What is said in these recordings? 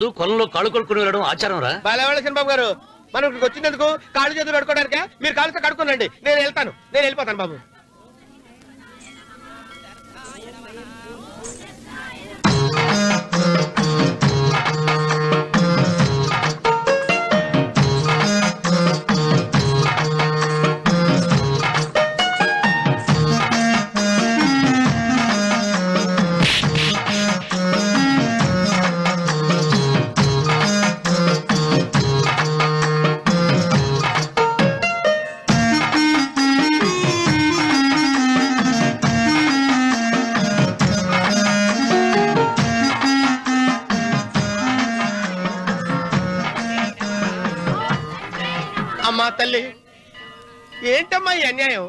కొలంలో కాళ్ళు కొడుకుని వెళ్ళడం ఆచారం రా. బాలవాళ్ళ చంద్రబాబు గారు మనం ఇక్కడికి వచ్చినందుకు కాళ్ళు చేతులు కడుక్కోవడానికా? మీరు కాళ్ళతో కడుక్కోనండి, నేను వెళ్తాను, నేను వెళ్ళిపోతాను బాబు. అమ్మా తల్లి, ఏంటమ్మా ఈ అన్యాయం?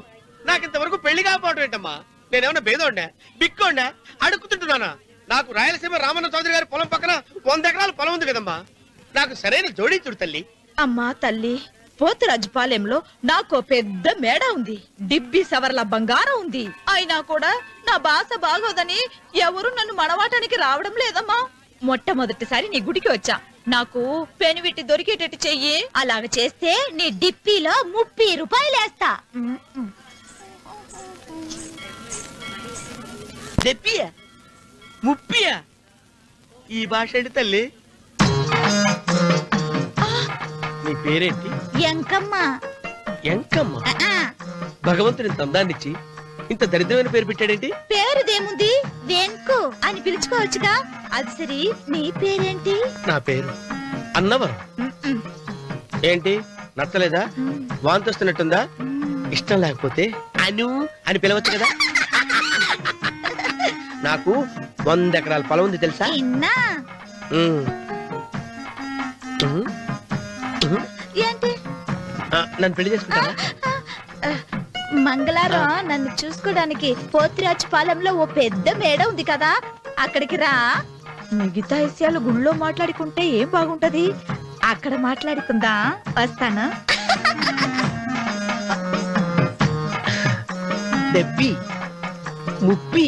నాకు ఇంతవరకు పెళ్లి కాకపోవడం ఏంటమ్మా? నేనేమన్నా బేదోండా, బిక్కోండా, అడుక్కుతుంటున్నానా? నాకు రాయలసీమ రామన్న చౌదరి గారి పొలం పక్కన 100 ఎకరాల పొలం ఉంది కదమ్మా. నాకు సరైన జోడించుడు తల్లి. అమ్మా తల్లి, పోతురాజుపాలెంలో నాకు పెద్ద మేడ ఉంది, డిబ్బి సవర్ల బంగారం ఉంది. అయినా కూడా నా భాష బాగోదని ఎవరు నన్ను మనవాటానికి రావడం లేదమ్మా. మొట్టమొదటిసారి నీ గుడికి వచ్చా, నాకు పెనువిట్టి దొరికేటట్టు చెయ్యి. అలాగ చేస్తే నీ డిప్పిలో 30 రూపాయలు వేస్తా. చెప్పియా 30? ఈ భాష ఏంటి తల్లి? నీ పేరేంటి? ఎంకమ్మ. ఎంకమ్మ? భగవంతుని ఇంత అందాన్నిచ్చి ఇంత దరిద్రమైన పేరు పెట్టాడేంటి? పేరుదేముంది, వెంకు అని పిలుచుకోవచ్చుగా. అది సరి, నీ పేరేంటి? నా పేరు అన్నవరం. ఏంటి నచ్చలేదా? వాంతి వస్తున్నట్టుందా? ఇష్టం లేకపోతే అను అని పిలవచ్చు కదా. నాకు 100 ఎకరాల పొలం ఉంది తెలుసా? ఏంటి? నన్ను పెళ్లి చేసుకుంటావా? మంగళారం నన్ను చూసుకోవడానికి పోతిరాజుపాలెంలో ఓ పెద్ద మేడ ఉంది కదా, అక్కడికి రా. మిగతా విషయాలు గుళ్ళో మాట్లాడుకుంటే ఏం బాగుంటది, అక్కడ మాట్లాడుకుందా. వస్తానా? దెబ్బి ముప్పి.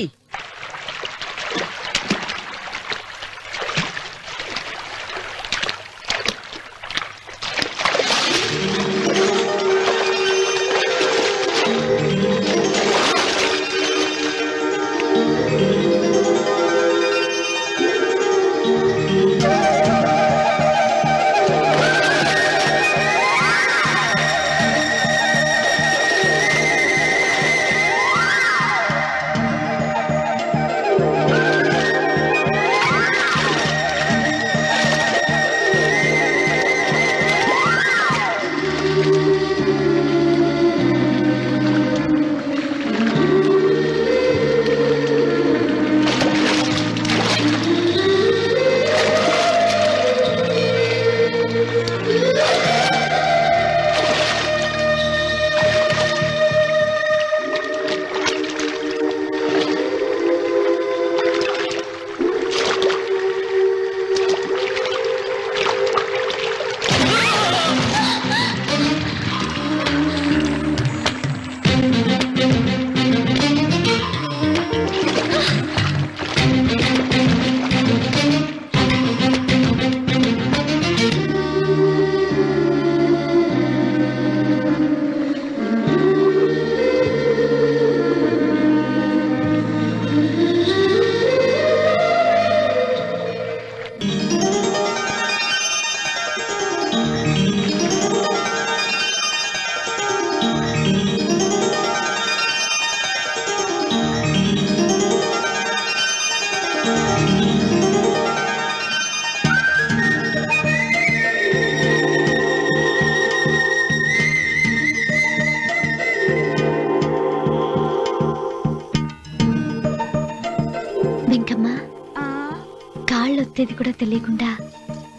ఒత్తేది కూడా తెలియకుండా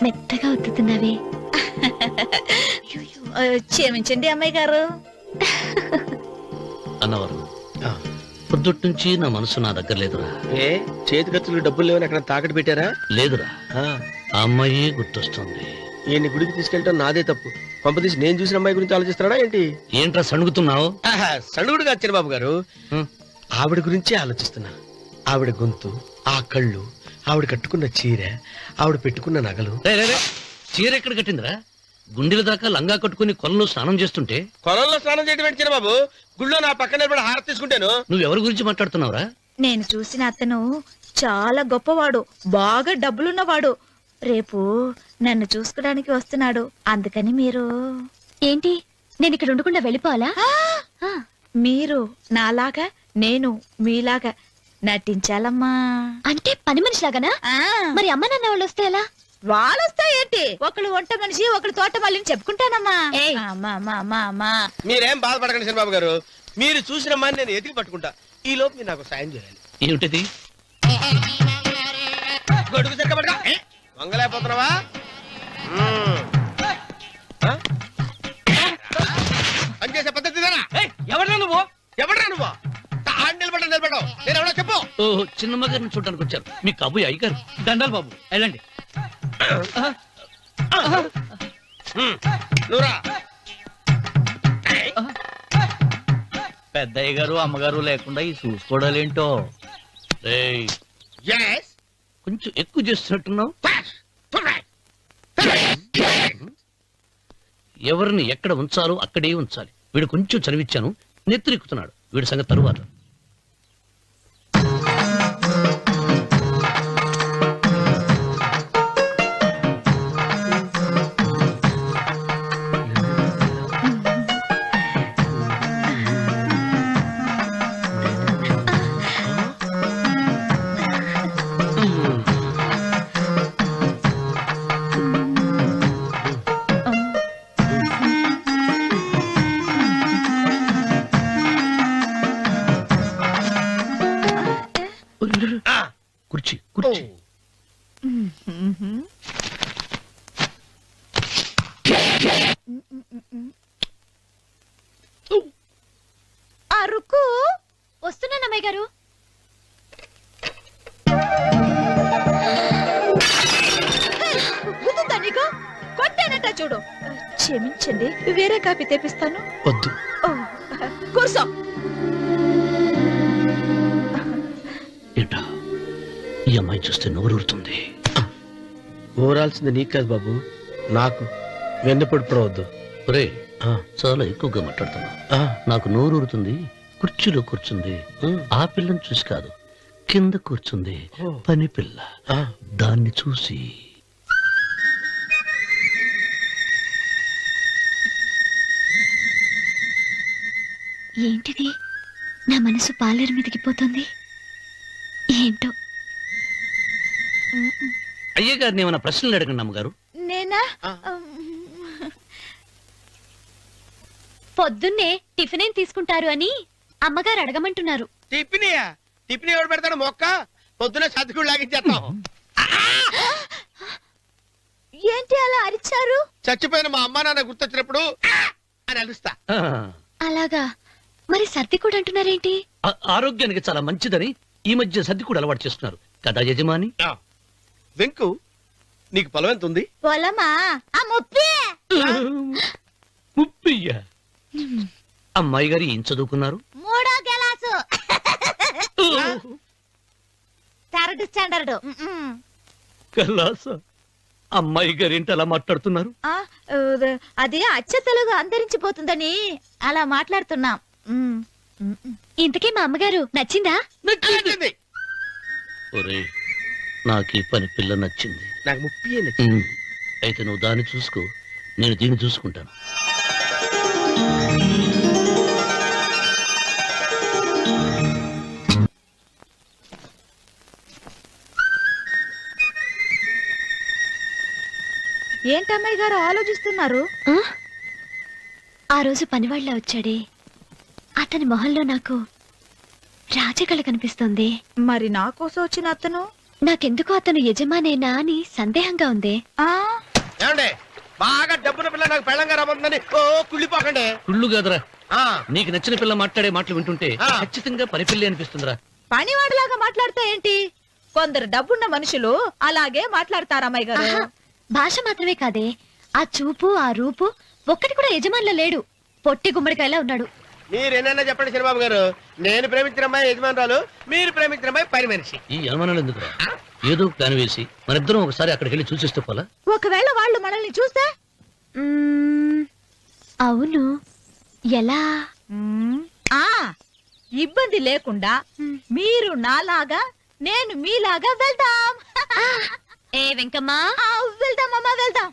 మెత్తగా ఒత్తుతున్నావే. క్షమించండి అమ్మాయి గారు. అన్నవరం, పొద్దుటి నుంచి నా మనసు నా దగ్గర లేదురా. ఏ చేతి ఖర్చులు డబ్బులు లేవని అక్కడ తాకట్టు పెట్టారా? లేదురా, ఆ అమ్మాయి గుర్తొస్తుంది. ఈయన్ని గుడికి తీసుకెళ్ళటం నాదే తప్పు. పంపదీసి నేను చూసిన అమ్మాయి గురించి ఆలోచిస్తున్నాడా ఏంటి? ఏంట్రా సణుగుతున్నావు? సణుగుడు కాదు బాబు గారు, ఆవిడ గురించే ఆలోచిస్తున్నా. ఆవిడ గొంతు, ఆ కళ్ళు, ఆవిడ కట్టుకున్న చీర, ఆవిడ పెట్టుకున్న నగలు. రే, రే, రే. చీర ఎక్కడ కట్టిందిరా? గుండెల దాకా లంగా కట్టుకుని కొలంలో స్నానం చేస్తుంటే కొలంలో స్నానం చేయడం ఏంటి బాబు? గుళ్ళో నా పక్కన నిలబడి హారతి తీసుకుంటాను. నువ్వెవరి గురించి మాట్లాడుతున్నావురా? నేను చూసిన అతను చాలా గొప్పవాడు, బాగా డబ్బులున్నవాడు. రేపు నన్ను చూసుకోడానికి వస్తున్నాడు. అందుకని మీరు ఏంటి, నేను ఇక్కడ ఉండకుండా వెళ్ళిపోవాలా? మీరు నాలాగా, నేను మీలాగా నటించాలమ్మా. అంటే పని మనిషిలాగానా? మరి అమ్మ నాన్న వాళ్ళు వస్తే ఎలా? వాళ్ళొస్తా ఏంటి? ఒకళ్ళు వంట మనిషి, ఒకళ్ళు తోట మళ్ళీ చెప్పుకుంటానమ్మా. మీరేం బాధపడకండి చంద్రబాబు గారు. మీరు చూసిన మని నేను ఎతికి పట్టుకుంటా. ఈ లోపు మీరు నాకు సాయం చేయాలి. ఏమిటది? గొడుగు చెక్క పట్టుకో. వంగలేకపోతున్నావా? పనిచేసే పద్ధతి ఎవడరా నువ్వు? ఎవడరా నువ్వు? నిలబడ్డావు. నేను ఎవడో చెప్పు. ఓ, చిన్నమ్మ గారిని చూడడానికి వచ్చారు. మీ కబుయ్య అయ్యగారు. దండాలు బాబు, వెళ్ళండి. నువ్వురా. పెద్దయ్య గారు అమ్మగారు లేకుండా ఈ చూసుకోవడాలేంటో. రేయ్, కొంచెం ఎక్కువ చేస్తున్నట్టున్నావు. ఎవరిని ఎక్కడ ఉంచాలో అక్కడే ఉంచాలి. వీడు కొంచెం చదివిచ్చాను, నెత్తిరెక్కుతున్నాడు. వీడి సంగతి తరువాత. కుర్చీ కుర్చీ. అరుకు వస్తున్నాను అమ్మాయి గారు. నీకు కొట్టానట చూడు. క్షమించండి, వేరే కాపీ తెప్పిస్తాను. వద్దు. కూర్చో. ఏంటా, ఈ అమ్మాయి చూస్తే నోరూరుతుంది. ఊరాల్సింది నీకు కాదు బాబు, నాకు. వెన్నపొడి పడవద్దు. రే, చాలా ఎక్కువగా మాట్లాడుతున్నా. నాకు నోరూరుతుంది. కుర్చీలో కూర్చుంది. ఆ పిల్లని చూసి కాదు, కింద కూర్చుంది పని పిల్ల. దాన్ని చూసి ఏంటిది, నా మనసు పాలేరు మీదకి పోతుంది. ఏంటో. అయ్య గారిని ఏమైనా ప్రశ్నలు అడగండి అమ్మగారు. నేనా? పొద్దున్నే టిఫిన్ ఏం తీసుకుంటారు అని అమ్మగారు అడగమంటున్నారు. టిఫినియా? టిఫిన్ ఎవడు పెడతాడు? మొక్క పొద్దున సతికుడు లాగించేస్తాం. ఏంటి అలా అరిచారు? చచ్చిపోయిన మా అమ్మా నాన్న గుర్తొచ్చినప్పుడు అని అలుస్తా. అలాగా? మరి సర్ది కూడా అంటున్నారేంటి? ఆరోగ్యానికి చాలా మంచిదని ఈ మధ్య సర్ది కూడా అలవాటు చేస్తున్నారు కదా యజమాని. వెంకు, నీకు పొలం ఎంత ఉంది? పొలమా? ముప్పయ్య. అమ్మాయి గారు ఏం చదువుకున్నారు? 3వ క్లాసు, 3rd స్టాండర్డ్. కలాస. అమ్మాయి గారు ఏంటి అలా మాట్లాడుతున్నారు? అది అచ్చ తెలుగు అంతరించిపోతుందని అలా మాట్లాడుతున్నాం. ఇంతకీ మా అమ్మగారు నచ్చిందా? నచ్చింది. ఒరే, నాకు ఈ పని పిల్ల నచ్చింది. నాకు 30 నచ్చింది. అయితే నువ్వు దాన్ని చూసుకో, నేను దీన్ని చూసుకుంటాను. ఏంటమ్మాయి గారు ఆలోచిస్తున్నారు? ఆ రోజు పనివాళ్ళ వచ్చాడే, అతని మొహంలో నాకు రాజకళ కనిపిస్తుంది. మరి నా కోసం వచ్చిన అతను? నాకెందుకో అతను యజమానేనా అని సందేహంగా ఉంది. ఏమండి, బాగా డబ్బున పిల్ల నాకు పెళ్ళంగా రాబోతుందని కుళ్ళిపోకండి. కుళ్ళు కాదురా, నీకు నచ్చిన పిల్ల మాట్లాడే మాటలు వింటుంటే ఖచ్చితంగా పని పిల్లి అనిపిస్తుందిరా. పనివాడిలాగా మాట్లాడతా ఏంటి? కొందరు డబ్బున్న మనుషులు అలాగే మాట్లాడతారమ్మాయి గారు. భాష మాత్రమే కాదే, ఆ చూపు, ఆ రూపు ఒక్కటి కూడా యజమానిలో లేడు. పొట్టి గుమ్మడికాయలా ఉన్నాడు. మీరేనన్నా చెప్పండి చిరబాబు గారు. నేను ప్రేమించిన అమ్మాయి యజమానురాలు, మీరు ప్రేమించిన అమ్మాయి పని మనిషి. ఈ అనుమానాలు ఎందుకు? ఏదో ప్లాన్ వేసి మనిద్దరం ఒకసారి అక్కడికి వెళ్ళి చూసేస్తే పోలా? ఒకవేళ వాళ్ళు మనల్ని చూస్తే? అవును, ఎలా? ఆ ఇబ్బంది లేకుండా మీరు నాలాగా నేను మీలాగా వెళ్దాం. ఏ వెంకమ్మా, వెళ్దాం అమ్మా, వెళ్దాం.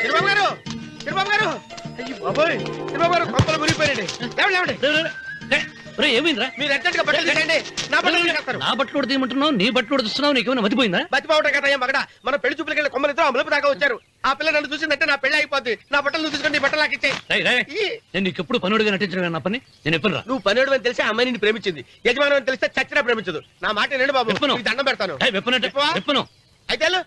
చిరబాబు గారు, చిరబాబు గారు, అయ్యో బాబోయ్, చిరబాబు గారు కొంపలు మునిగిపోయారండి. లేవండి. ఏమైందిరా? మీరు అర్జెంట్ గా బట్టలు తీసేయండి. నా బట్టలు తీసేస్తారు. నా బట్టలు ఉడతీయమంటున్నావు, నీ బట్టలు ఉడుతున్నావు, నీకేమైనా మతిపోయిందా? బతిపోవటం కదా మగడ. మన పెళ్లి చూపులకి వెళ్ళి కొమ్మలితో అమలుపు దాకా వచ్చారు. ఆ పిల్ల నన్ను చూసిందంటే నా పెళ్లి అయిపోద్ది. నా బట్టలు నువ్వు తీసుకొని నీ బట్టలు నాకు ఇచ్చేయి. నేను నీకు ఎప్పుడు పనుడిగా నటించడం నా పని. నేను ఎప్పుడు రా? నువ్వు పనివాడు అని తెలిసి ఆ అమ్మాయి నిన్ను ప్రేమించింది. యజమాని అని తెలిస్తే చచ్చినా ప్రేమించదు. నా మాట నేను బాబు, నీకు దండం పెడతాను. విప్పను అయితే వెళ్ళు.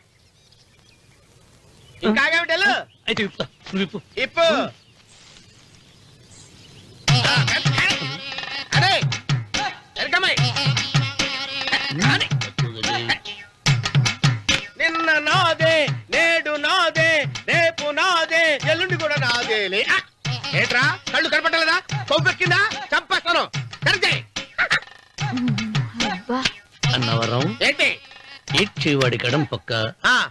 ఇంకా ఆగేమిటి వెళ్ళు. అయితే విప్పుతా, నువ్వు విప్పు. ఇప్పు. అరే ఎరకమ్మాయి, నిన్న నాదే, నేడు నాదే, రేపు నాదే, ఎల్లుండి కూడా నాదేలే. ఏట్రా కళ్ళు కనపట్టలేదా? కొవ్వెక్కిందా? చంపేస్తాను. కరెక్టే అన్నవరం. ఏంటి? ఏడ్చేవాడి కడం పక్క,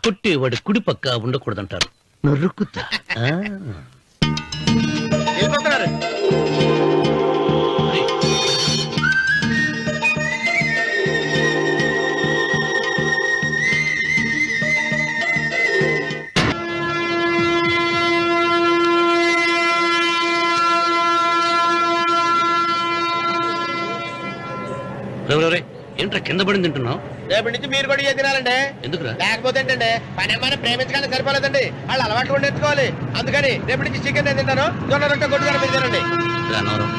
కొట్టేవాడి కుడి పక్క ఉండకూడదంటారు. నరుక్కుతా. వెళ్ళిపోతున్నారు. ఏంట్రా కింద పడింది తింటున్నావు? రేపటి నుంచి మీరు కూడా ఏ తినాలండి. ఎందుకురా? లేకపోతే ఏంటండి, పని ఏమైనా ప్రేమించగానే సరిపోలేదండి. వాళ్ళు అలవాటు కూడా నేర్చుకోవాలి. అందుకని రేపటి నుంచి చికెన్ నేను తింటాను, జొన్న రొట్టె కొట్టుకొని మీరు తినండి. అన్నవరం,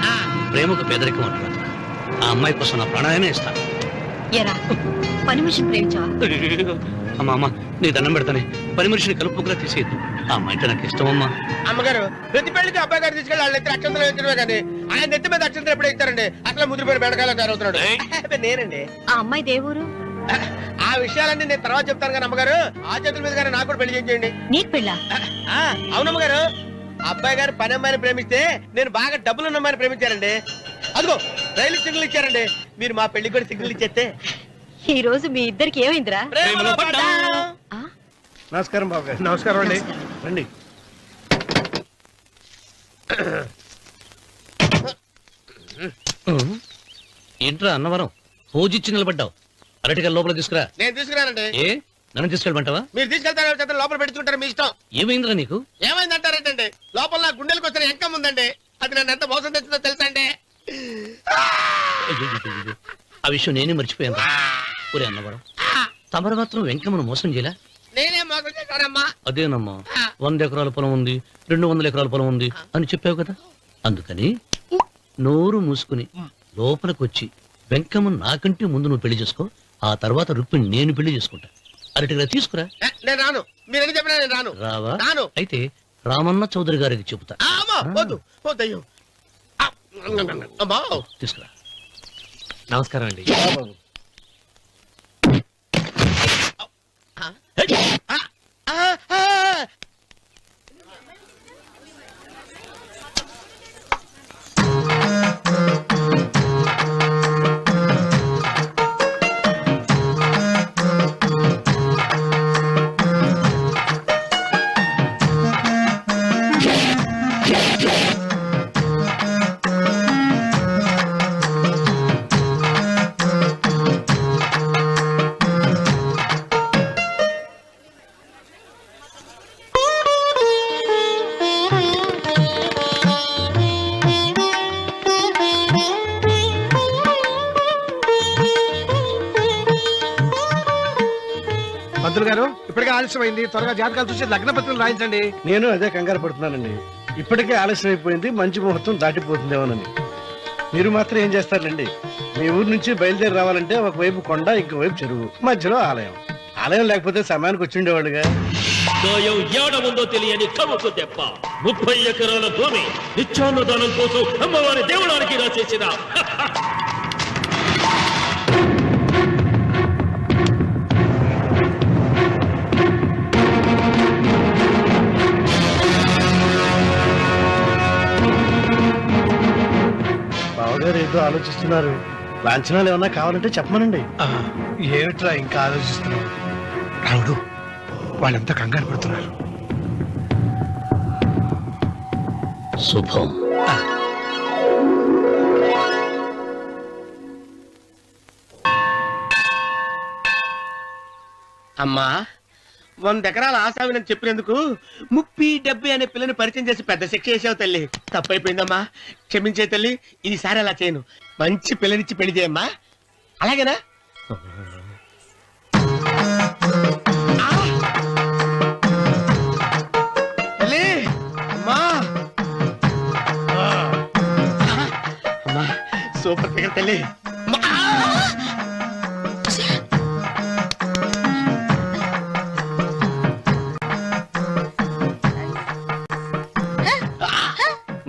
ప్రేమకు పేదరికం అంటున్నారు. ఆ అమ్మాయి కోసం నా ప్రాణాయమే ఇస్తాను. పని మనిషిని ప్రేమించావా? అమ్మా అమ్మ, నీ దండం పెడతానే. పని మనిషిని కలుపుకులా తీసేయద్దు. ఆ అమ్మాయి అంటే నాకు ఇష్టం అమ్మా. అమ్మగారు, ప్రతి పెళ్లికి అబ్బాయి గారు తీసుకెళ్ళి వాళ్ళ ఎత్తి అక్షంతలు వేయించడమే కానీ ఆయన ఎత్తి మీద అక్షంతలు ఎప్పుడు ఇస్తారండి? అసలు ముద్రపోయిన బెడకాయలో తయారవుతున్నాడు. నేనండి. ఆ అమ్మాయి దేవురు. ఆ విషయాలన్నీ నేను తర్వాత చెప్తాను కానీ అమ్మగారు, ఆ చేతుల మీద కానీ నాకు కూడా పెళ్లి చేయండి. నీకు పెళ్ళా? అవునమ్మగారు, అబ్బాయి గారు పని అమ్మాయిని ప్రేమిస్తే నేను బాగా డబ్బులు ఉన్న అమ్మాయిని ప్రేమించారండి. అదిగో రైలు సిగ్నల్ ఇచ్చారండి. మీరు మా పెళ్లి కూడా సిగ్నల్ ఇచ్చేస్తే. ఈ రోజు మీ ఇద్దరికి ఏమైందిరా? నమస్కారం బాబు గారు. నమస్కారం అండి. రండి. ఏంట్రా అన్నవరం, పూజిచ్చి నిలబడ్డావు? అరటిగా లోపల తీసుకురా. నేను తీసుకురానండి. ఏ నన్ను తీసుకెళ్ళమంటావా? మీరు తీసుకెళ్తారు, లోపల పెట్టుకుంటారు, మీ ఇష్టం. ఏమైందిరా నీకు? ఏమైందంటారేంటండి? లోపల నా గుండెలకు వచ్చిన ఎంకం ఉందండి. అది నన్ను ఎంత మోసం తెచ్చిందో తెలుసా అండి? ఆ విషయం నేనే మర్చిపోయాను. ఒరే అన్నవరం, తమరు మాత్రం వెంకమ్మను మోసం చేయలే? నేనే మోసం చేశానమ్మా. అదేనమ్మా, 100 ఎకరాల పొలం ఉంది, 200 ఎకరాల పొలం ఉంది అని చెప్పావు కదా. అందుకని నోరు మూసుకుని లోపలికి వచ్చి వెంకమ్మ నాకంటే ముందు నువ్వు పెళ్లి చేసుకో. ఆ తర్వాత రుక్మిణి నేను పెళ్లి చేసుకుంటా. అరటిగా తీసుకురా. నేను రాను. మీరేం చెప్పినా నేను రాను. రావా? రాను. అయితే రామన్న చౌదరి గారికి చెబుతా. వద్దు వద్దయ్యో. తీసుకురా. నమస్కారం అండి. పంతులు గారు, ఇప్పటికే ఆలస్యమైంది. త్వరగా జాతకాలు చూసి లగ్న పత్రికలు రాయించండి. నేను అదే కంగారు పడుతున్నానండి. ఇప్పటికే ఆలస్యం అయిపోయింది, మంచి ముహూర్తం దాటిపోతుందేమోనని. మీరు మాత్రం ఏం చేస్తారండి? మీ ఊరు నుంచి బయలుదేరి రావాలంటే ఒకవైపు కొండ, ఇంకోవైపు చెరువు, మధ్యలో ఆలయం. ఆలయం లేకపోతే సమయానికి వచ్చి ఉండేవాళ్ళుగా. ఏడముందో తెలియని కవుకు దెబ్బ. 30 ఎకరాల భూమి నిత్యాన్నదానం కోసం అమ్మవారి దేవుడానికి రాసేసిన బావగారు ఏదో ఆలోచిస్తున్నారు. లాంఛనాలు ఏమన్నా కావాలంటే చెప్పమనండి. ఏమిట్రా ఇంకా ఆలోచిస్తున్నావు? రావుడు, వాళ్ళంతా కంగారు పడుతున్నారు. శుభం. అమ్మా 100 ఎకరాల ఆశావినని చెప్పినందుకు 30-70 అనే పిల్లని పరిచయం చేసి పెద్ద శిక్ష చేసావు తల్లి. తప్పైపోయిందమ్మా, క్షమించే తల్లి. ఈసారి అలా చేయను. మంచి పిల్లనిచ్చి పెళ్లి చేయమ్మా. అలాగేనా? తల్లి, అమ్మా అమ్మా, సూపర్ ఫిగర్ తల్లి.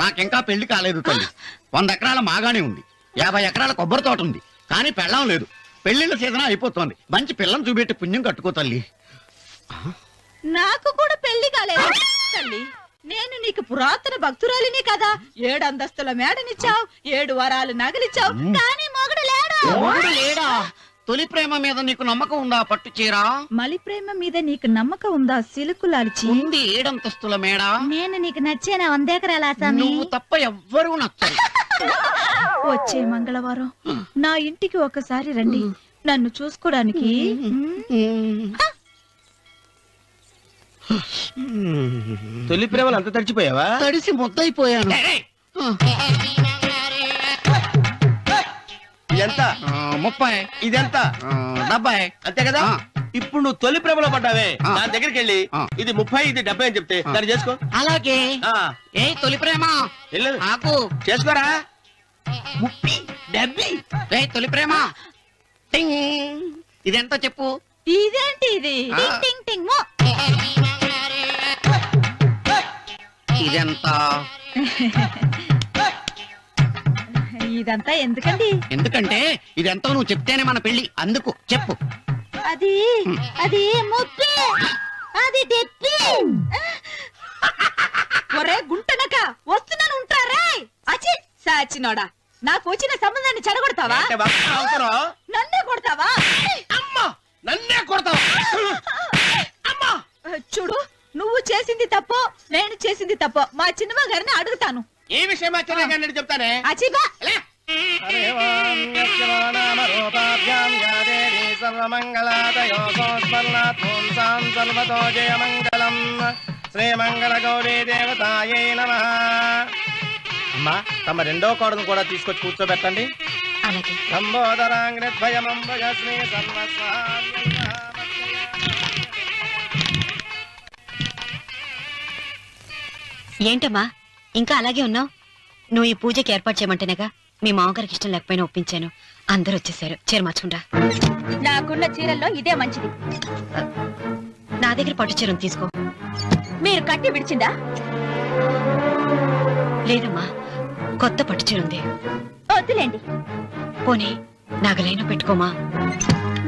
నాకింకా పెళ్లి కాలేదు తల్లి. 100 ఎకరాల మాగానే ఉంది, 50 ఎకరాల కొబ్బరి తోట ఉంది, కానీ పెళ్ళం లేదు. పెళ్లిళ్ళ సీజన్ అయిపోతోంది. మంచి పిల్లని చూపెట్టి పుణ్యం కట్టుకో తల్లి. నాకు కూడా పెళ్లి కాలేదు తల్లి. నేను నీకు పురాతన భక్తురాలిని కదా. 7 అంతస్తుల మేడనిచ్చావు, 7 వరాలు నగలిచ్చావు, కానీ మొగుడు లేడు. మొగుడు లేడా? తొలి ప్రేమ మీద నీకు నమ్మకం ఉందా? పట్టు చీరా. మలి ప్రేమ మీద నీకు నమ్మకం ఉందా? సిలుకులాల్చి ఉంది 7 అంతస్తుల మేడ. నేను నీకు నచ్చేనా 100 ఎకరాల నువ్వు తప్ప ఎవ్వరూ నచ్చరు. వచ్చే మంగళవారం నా ఇంటికి ఒకసారి రండి, నన్ను చూసుకోడానికి. తొలి ప్రేమలు అంత తడిచిపోయావా? తడిసి ముద్దయిపోయాను. ఇదెంత? 30. ఇదెంత? 70. అంతే కదా. ఇప్పుడు నువ్వు తొలి ప్రేమలో పడ్డావే, దాని దగ్గరికి వెళ్ళి ఇది 30 ఇది 70 అని చెప్తే దాన్ని చేసుకో. అలాగే. ఏ తొలి ప్రేమ వెళ్ళు, నాకు చేసుకోరా. 30 70. ఏ తొలి ప్రేమ టింగ్. ఇదెంత చెప్పు. ఇదేంటి ఇది? టింగ్ టింగ్ టింగ్ మో. ఇదెంత? ఇదంతా ఎందుకండి? ఎందుకంటే ఇదెంతో నువ్వు చెప్తేనే మన పెళ్లి. అందుకు చెప్పు. అది అది 30, అది 70. ఒరే గుంటనక, వస్తున్నాను ఉంటారే. అచి సాచినోడా, నాకు వచ్చిన సంబంధాన్ని చెడగొడతావా? అంటే బాగా అవుతున్నావు. నన్నే కొడతావా? అమ్మా, నన్నే కొడతావా? అమ్మా, చూడు, నువ్వు చేసింది తప్పో నేను చేసింది తప్పో మా చిన్నమ్మ గారిని అడుగుతాను. ఏ విషయం ఆశ్చర్యంగా చెప్తానే. అచిబా శ్రీమంగళ గౌరీ దేవతాయే నమః. అమ్మా, తమ రెండో కోడను కూడా తీసుకొచ్చి కూర్చోబెట్టండి. అలాగే. ఏంటమ్మా ఇంకా అలాగే ఉన్నావు? నువ్వు ఈ పూజకి ఏర్పాటు చేయమంటేనేగా మీ మామగారికి ఇష్టం లేకపోయినా ఒప్పించాను. అందరూ వచ్చేసారు. చీర మార్చుకుంటా. నాకున్న చీరల్లో ఇదే మంచిది. నా దగ్గర పట్టు చీరను తీసుకో. మీరు కట్టి విడిచిందా? లేదమ్మా, కొత్త పట్టు చీర ఉంది. వద్దులేండి. పోనీ నాగలైనా పెట్టుకోమా.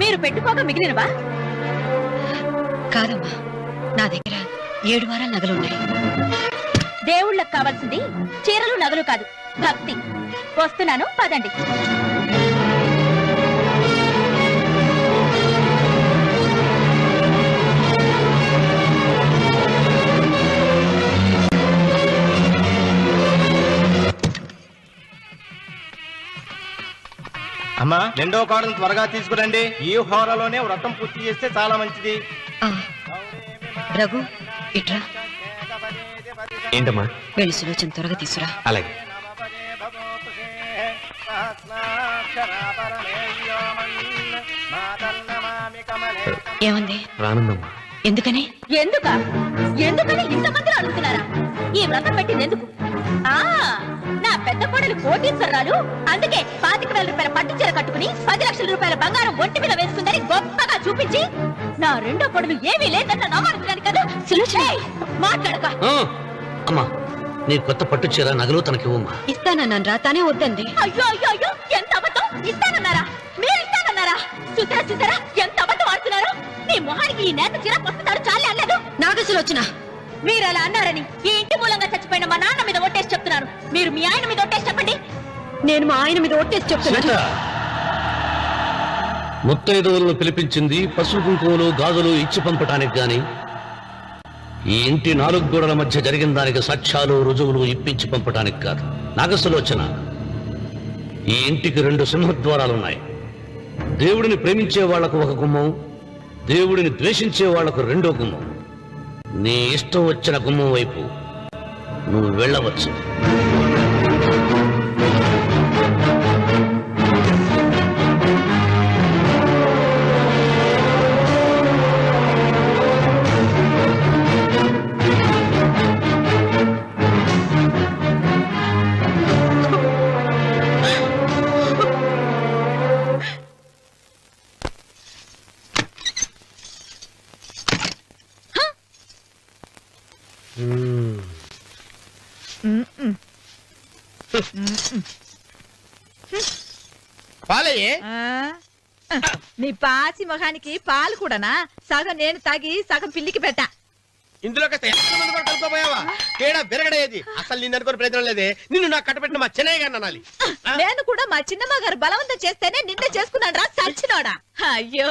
మీరు పెట్టుకోక మిగిలినవా? కాదమ్మా, నా దగ్గర 7 వారాల నగలున్నాయి. దేవుళ్ళకి కావాల్సింది చీరలు నగలు కాదు, భక్తి. వస్తున్నాను, పదండి. అమ్మా, రెండో కోడను త్వరగా తీసుకురండి. ఈ హోరలోనే వ్రతం పూర్తి చేస్తే చాలా మంచిది. రఘు, ఇట్రా. ఏంటమ్మా? వెళ్ళి సులోచన త్వరగా తీసురా. అలాగే. ఏమంది? రానుందమ్మా. ఎందుకని? ఎందుకని ఇంతమంది అడుగుతున్నారా? ఈ వ్రతం పెట్టింది ఎందుకు? నా పెద్ద కోడలు కోటీశ్వరరాలు, అందుకే 25,000 రూపాయల పట్టు చీర కట్టుకుని 10 లక్షల రూపాయల బంగారం ఒంటి మీద వేసుకుందని గొప్పగా చూపించి, నా రెండో కోడలు ఏమీ లేదన్న నమ్మడానికి కదా. మాట్లాడక. అమ్మా, నీ కొత్త పట్టు చీర నగలు తనకివ్వమ్మా. ఇస్తానన్నాను రా, తానే వద్దండి. అయ్యో అయ్యో అయ్యో, ఎంత అబద్ధం! ఇస్తానన్నారా? మీరు ఇస్తానన్నారా? చూసారా చూసారా ఎంత అబద్ధం ఆడుతున్నారు? మీ మొహానికి ఈ నేత చీర వస్తున్నారు చాలే అనలేదు. నాగ సులోచన, మీరు అలా అన్నారని ఈ ఇంటి మూలంగా చచ్చిపోయిన మా నాన్న మీద ఒట్టేసి చెప్తున్నారు. మీరు మీ ఆయన మీద ఒట్టేసి చెప్పండి. నేను మా ఆయన మీద ఒట్టేసి చెప్తున్నా. సీత, ముత్తైదువులను పిలిపించింది పసుపు కుంకుమలు గాజులు ఇచ్చి పంపటానికి గాని ఈ ఇంటి 4 గోడల మధ్య జరిగిన దానికి సాక్ష్యాలు రుజువులు ఇప్పించి పంపటానికి కాదు. నాగసులోచన, ఈ ఇంటికి 2 సింహద్వారాలున్నాయి. దేవుడిని ప్రేమించే వాళ్లకు ఒక గుమ్మం, దేవుడిని ద్వేషించే వాళ్లకు 2వ గుమ్మం. నీ ఇష్టం వచ్చిన గుమ్మం వైపు నువ్వు వెళ్ళవచ్చు. పాలయ్యే నీ పాసి మొహానికి పాలు కూడానా? సగం నేను తాగి సగం పిల్లికి పెట్టా. ఇందులో కాస్త ఎంతమంది కూడా కలుపుకోపోయావా? తేడా బెరగడేది. అసలు నిన్ను అనుకుని ప్రయత్నం లేదే. నిన్ను నాకు కట్టబెట్టిన మా చెన్నయ్య గారిని అనాలి. నేను కూడా మా చిన్నమ్మ గారు బలవంతం చేస్తేనే నిన్నే చేసుకున్నాను రా సచ్చినోడా. అయ్యో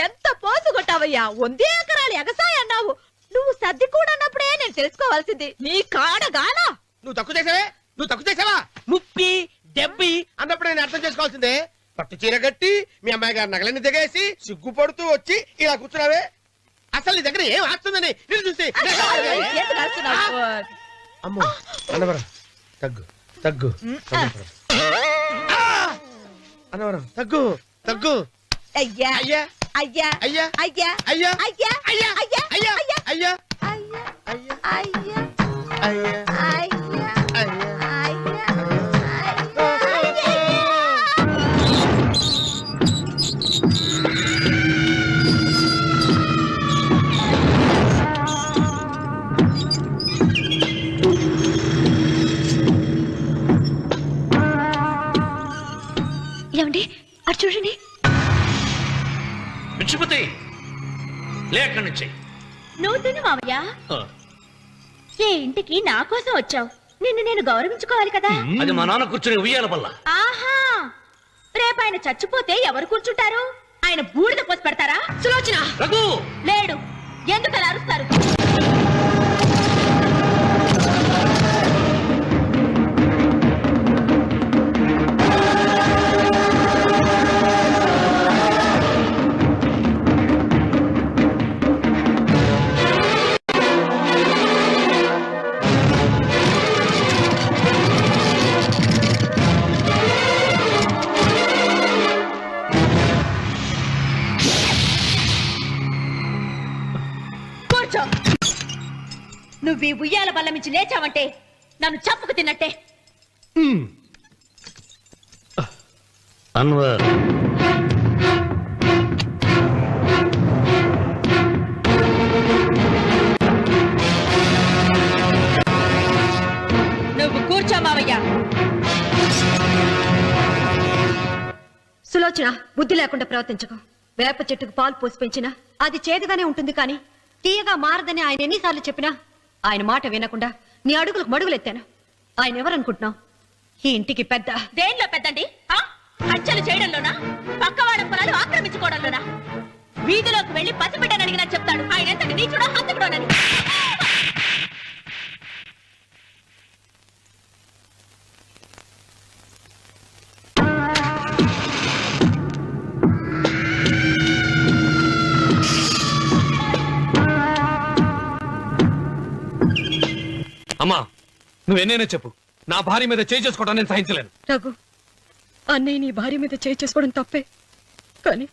ఎంత పోసు కొట్టావయ్యా. 100 ఎకరాలు ఎగసాయ అన్నావు. నువ్వు సర్ది కూడా అన్నప్పుడే నేను తెలుసుకోవాల్సింది. నీ కాడగానా? నువ్వు తక్కువ చేసావా? ముప్పి దెబ్బి అన్నప్పుడు నేను అర్థం చేసుకోవాల్సిందే. పట్టు చీర కట్టి మీ అమ్మాయి గారి నగలని దిగేసి సిగ్గుపడుతూ వచ్చి ఇలా కూర్చున్నావే. అసలు నీ దగ్గర ఏం ఆస్తుందని నేను చూసి ఏంటి నడుస్తున్నావు? అమ్మో అన్నవరం తగ్గు తగ్గు అన్నవరం తగ్గు తగ్గు. అయ్యా అయ్యా అయ్యా అయ్యా అయ్యా అయ్యా అయ్యా అయ్యా అయ్యా అయ్యా అయ్యా అయ్యా అయ్యా అయ్యా అయ్యా అయ్యా అయ్యా ఏమండి అటు చూడండి. విచ్చిపోతే లేక్కడి నుంచి. నువ్వు తిను మావయ్య. ఏ ఇంటికి నా కోసం వచ్చావు. నిన్ను నేను గౌరవించుకోవాలి కదా. అది మా నాన్న కూర్చుని ఉయ్యాల వల్ల. ఆహా, రేపు ఆయన చచ్చిపోతే ఎవరు కూర్చుంటారు? ఆయన బూడిద పోసి పెడతారా? సులోచన రఘు లేడు. ఎందుకు అలా అరుస్తారు? నువ్వు ఈ ఉయ్యాల బల్ల మించి లేచావంటే నన్ను చంపుకు తిన్నట్టే. అన్వర్, నువ్వు కూర్చో మావయ్య. సులోచన, బుద్ధి లేకుండా ప్రవర్తించకు. వేప చెట్టుకు పాలు పోసి పెంచినా అది చేదుగానే ఉంటుంది, కానీ తీయగా మారదని ఆయన ఎన్నిసార్లు చెప్పినా ఆయన మాట వినకుండా నీ అడుగులకు మడుగులెత్తాను. ఆయన ఎవరనుకుంటున్నావు? ఈ ఇంటికి పెద్ద. దేనిలో పెద్దండి? హత్యలు చేయడంలోనా? పక్కవాడ పొలాలు ఆక్రమించుకోవడంలోనా? వీధిలోకి వెళ్లి పసిబిడ్డని అడిగినా చెప్తాడు ఆయన ఎంతటి నీచుడో హంతకుడోనని. అమ్మా, నువ్వెన్నైనా చెప్పు, నా భార్య మీద చేయి చేసుకోవడం నేను సహించలేను. రఘు, అన్నయ్య నీ భార్య మీద చేయి చేసుకోవడం తప్పే, కానీ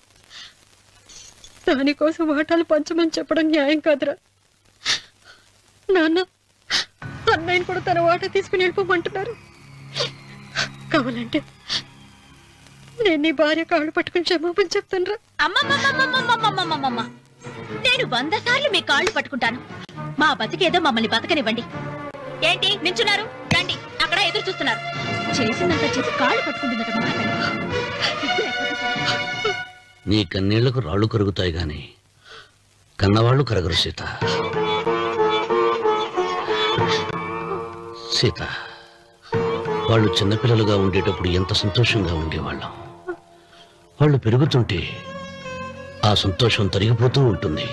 దానికోసం వాటాలు పంచమని చెప్పడం న్యాయం కాదురా. నాన్న అన్నయ్యని కూడా తన వాటా తీసుకుని వెళ్ళిపోమంటున్నారు. కావాలంటే నేను నీ భార్య కాళ్ళు పట్టుకుని క్షమాపణ చెప్తాను రా. అమ్మమ్మమ్మమ్మమ్మమ్మమ్మమ్మమ్మ, నేను 100 సార్లు మీ కాళ్ళు పట్టుకుంటాను. మా బతికేదో మమ్మల్ని బతకనివ్వండి. ఏంటి నించున్నారు? రండి, అక్కడ ఎదురు చూస్తున్నారు. చేసినంత చేసి కాళ్ళు పట్టుకుంటున్నట్టు నీ కన్నీళ్లకు రాళ్లు కరుగుతాయి గాని కన్నవాళ్లు కరగరు సీత. సీత, వాళ్ళు చిన్నపిల్లలుగా ఉండేటప్పుడు ఎంత సంతోషంగా ఉండేవాళ్ళం. వాళ్ళు పెరుగుతుంటే ఆ సంతోషం తరిగిపోతూ ఉంటుంది.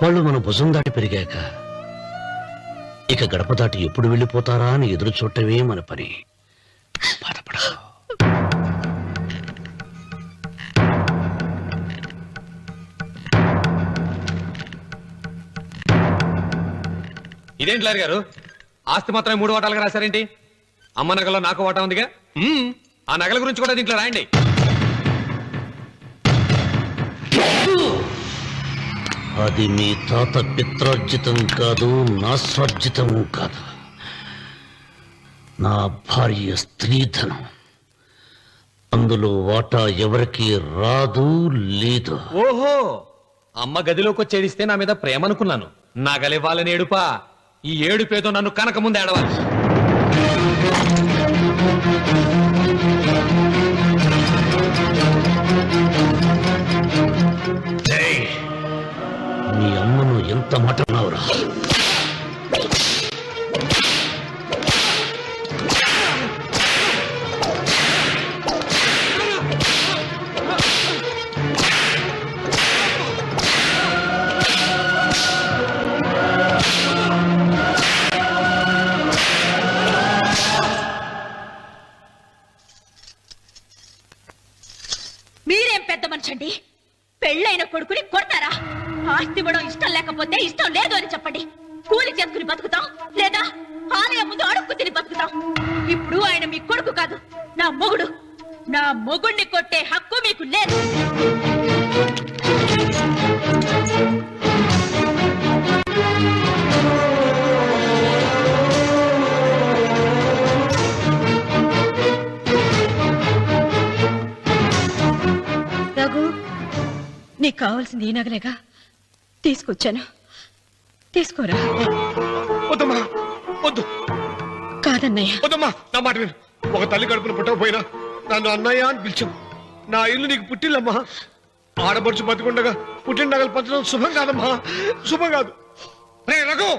వాళ్ళు మన భుజం దాటి పెరిగాక ఇక గడప దాటి ఎప్పుడు వెళ్ళిపోతారా అని ఎదురు చూడటమే మన పని. బాధపడ. ఇదేంటి లాయర్ గారు, ఆస్తి మాత్రమే 3 వాటాలుగా రాశారేంటి? అమ్మ నగలో నాకు వాటా ఉందిగా. ఆ నగల గురించి కూడా దీంట్లో రాయండి. అది మీ తాత పిత్రార్జితం కాదు, నా స్వార్జితం కాదు. నా భార్య స్త్రీధనం. అందులో వాటా ఎవరికి రాదు లేదు. ఓహో, అమ్మ గదిలోకి వచ్చేడిస్తే నా మీద ప్రేమ అనుకున్నాను. నగలివ్వాలని ఏడుపా. ఈ ఏడుపేదో నన్ను కనక ముందు ఏడవాలి. నీ అమ్మను ఎంత మాట అన్నావురా? మీరేం పెద్ద మనిషి అండి? పెళ్ళైన కొడుకుని కొడతారా? ఆస్తి ఇవ్వడం ఇష్టం లేకపోతే ఇష్టం లేదు అని చెప్పండి. కూలి చేసుకుని బతుకుతాం, లేదా ఆలయం ముందు అడుక్కు తిని బతుకుతాం. ఇప్పుడు ఆయన మీ కొడుకు కాదు, నా మొగుడు. నా మొగుడిని కొట్టే హక్కు మీకు లేదు. రఘు, నీకు కావాల్సింది ఈ నగలేగా తీసుకొచ్చాను, తీసుకోరా. వద్దమ్మా, వద్దు. కాదన్నయ్య. వద్దమ్మా, నా మాట విను. ఒక తల్లి కడుపున పుట్టకపోయినా నన్ను అన్నయ్య అని పిలిచావు. నా ఇల్లు నీకు పుట్టిల్లమ్మా. ఆడపడుచు బతికుండగా పుట్టిన నగలు పంచడం శుభం కాదమ్మా, శుభం కాదు. రే రఘు,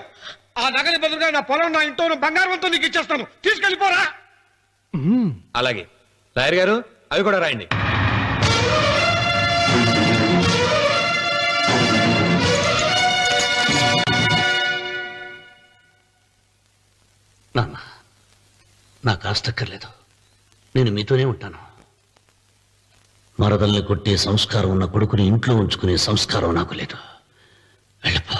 ఆ నగలి బదులుగా నా పొలం, నా ఇంట్లో బంగారంతో నీకు ఇచ్చేస్తాను. తీసుకెళ్ళిపోరా. అలాగే లాయర్ గారు, అవి కూడా రాయండి. నాన్న, నాకు ఆస్తక్కర్లేదు. నేను మీతోనే ఉంటాను. మరదల్ని కొట్టే సంస్కారం ఉన్న కొడుకుని ఇంట్లో ఉంచుకునే సంస్కారం నాకు లేదు. వెళ్ళిపో.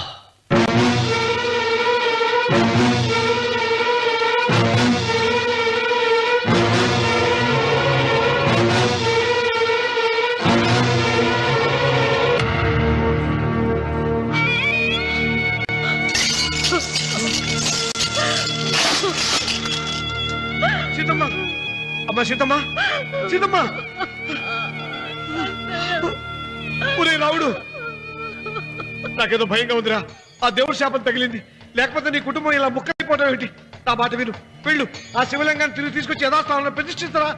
సీతమ్మ, అమ్మా సీతమ్మ, సీతమ్మ. ఒరే రావుడు, నాకేదో భయంగా ఉందిరా. ఆ దేవుడి శాపం తగిలింది. లేకపోతే నీ కుటుంబం ఇలా ముక్కైపోవడం ఏంటి? నా మాట విను, వెళ్ళు. ఆ శివలింగాన్ని తిరిగి తీసుకొచ్చి యథాస్థానంలో ప్రతిష్ఠిస్తారా?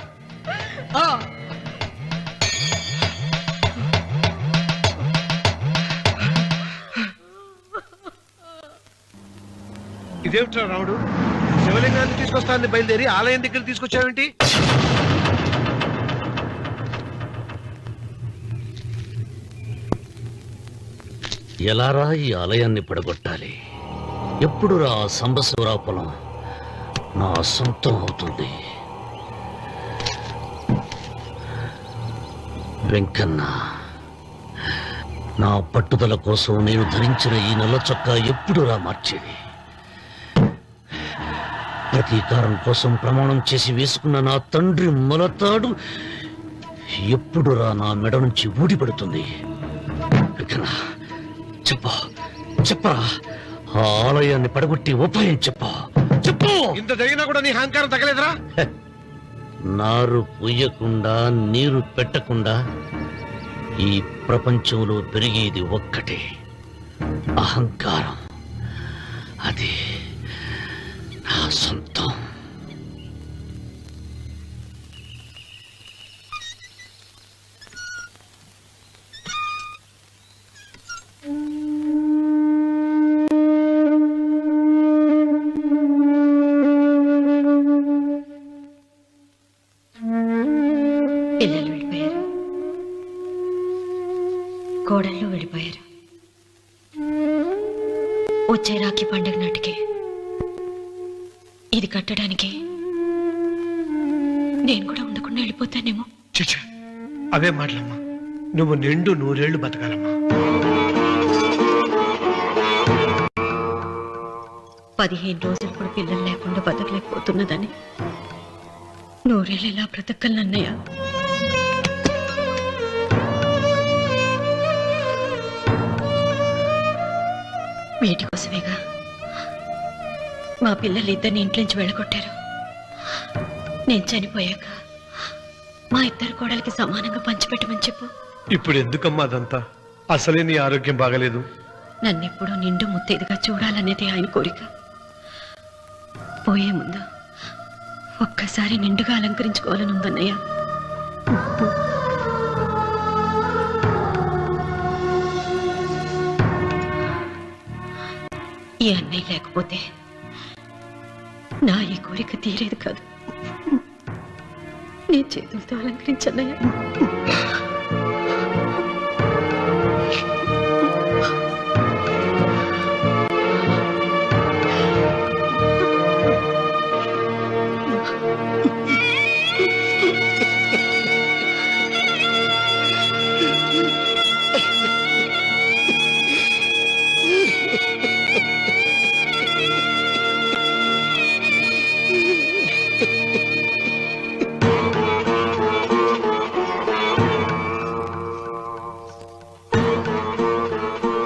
ఇదేమిట్రా రావుడు, శివలింగాన్ని తీసుకొస్తానని బయలుదేరి ఆలయం దగ్గర తీసుకొచ్చావేంటి? ఎలారా ఈ ఆలయాన్ని పడగొట్టాలి? ఎప్పుడు రా సంబశివరావు పొలం నా సొంతం అవుతుంది? వెంకన్న, నా పట్టుదల కోసం నేను ధరించిన ఈ నల్ల చొక్కా ఎప్పుడు రా మార్చేది? ప్రతీకారం కోసం ప్రమాణం చేసి వేసుకున్న నా తండ్రి మొలతాడు ఎప్పుడు రా నా మెడ నుంచి ఊడిపడుతుంది? వెంకన్న, చెప్పరా, ఆ ఆలయాన్ని పడగొట్టి ఉపాయం చెప్పు. ఇంత జరిగినా కూడా నీ అహంకారం తగలేదురా? నారు పొయ్యకుండా నీరు పెట్టకుండా ఈ ప్రపంచంలో పెరిగేది ఒక్కటే, అహంకారం. అది నా సొంతం. కోడళ్ళు వెళ్ళిపోయారు. వచ్చే రాఖీ పండుగ నాటికి ఇది కట్టడానికి నేను కూడా ఉండకుండా వెళ్ళిపోతానేమో. చిచ్చా, అవే మాటలమ్మా. నువ్వు నిండు 100 ఏళ్ళు బతకాలమ్మా. 15 రోజులు కూడా పిల్లలు లేకుండా బతకలేకపోతున్నదని 100 ఏళ్ళు ఎలా బ్రతకలన్నయ్య? వీటి కోసమేగా మా పిల్లలు ఇద్దరిని ఇంట్లోంచి వెళ్ళగొట్టారు. నేను చనిపోయాక మా ఇద్దరు కోడలికి సమానంగా పంచిపెట్టమని చెప్పు. ఇప్పుడు ఎందుకమ్మా అదంతా? అసలే నీ ఆరోగ్యం బాగలేదు. నన్నెప్పుడూ నిండు ముత్తైదుగా చూడాలనేది ఆయన కోరిక. పోయే ముందు ఒక్కసారి నిండుగా అలంకరించుకోవాలని ఉందన్నయ్య. ఈ అన్నయ్య లేకపోతే నా ఈ కోరిక తీరేది కాదు. నీ చేతులతో అలంకరించన్నయ్య.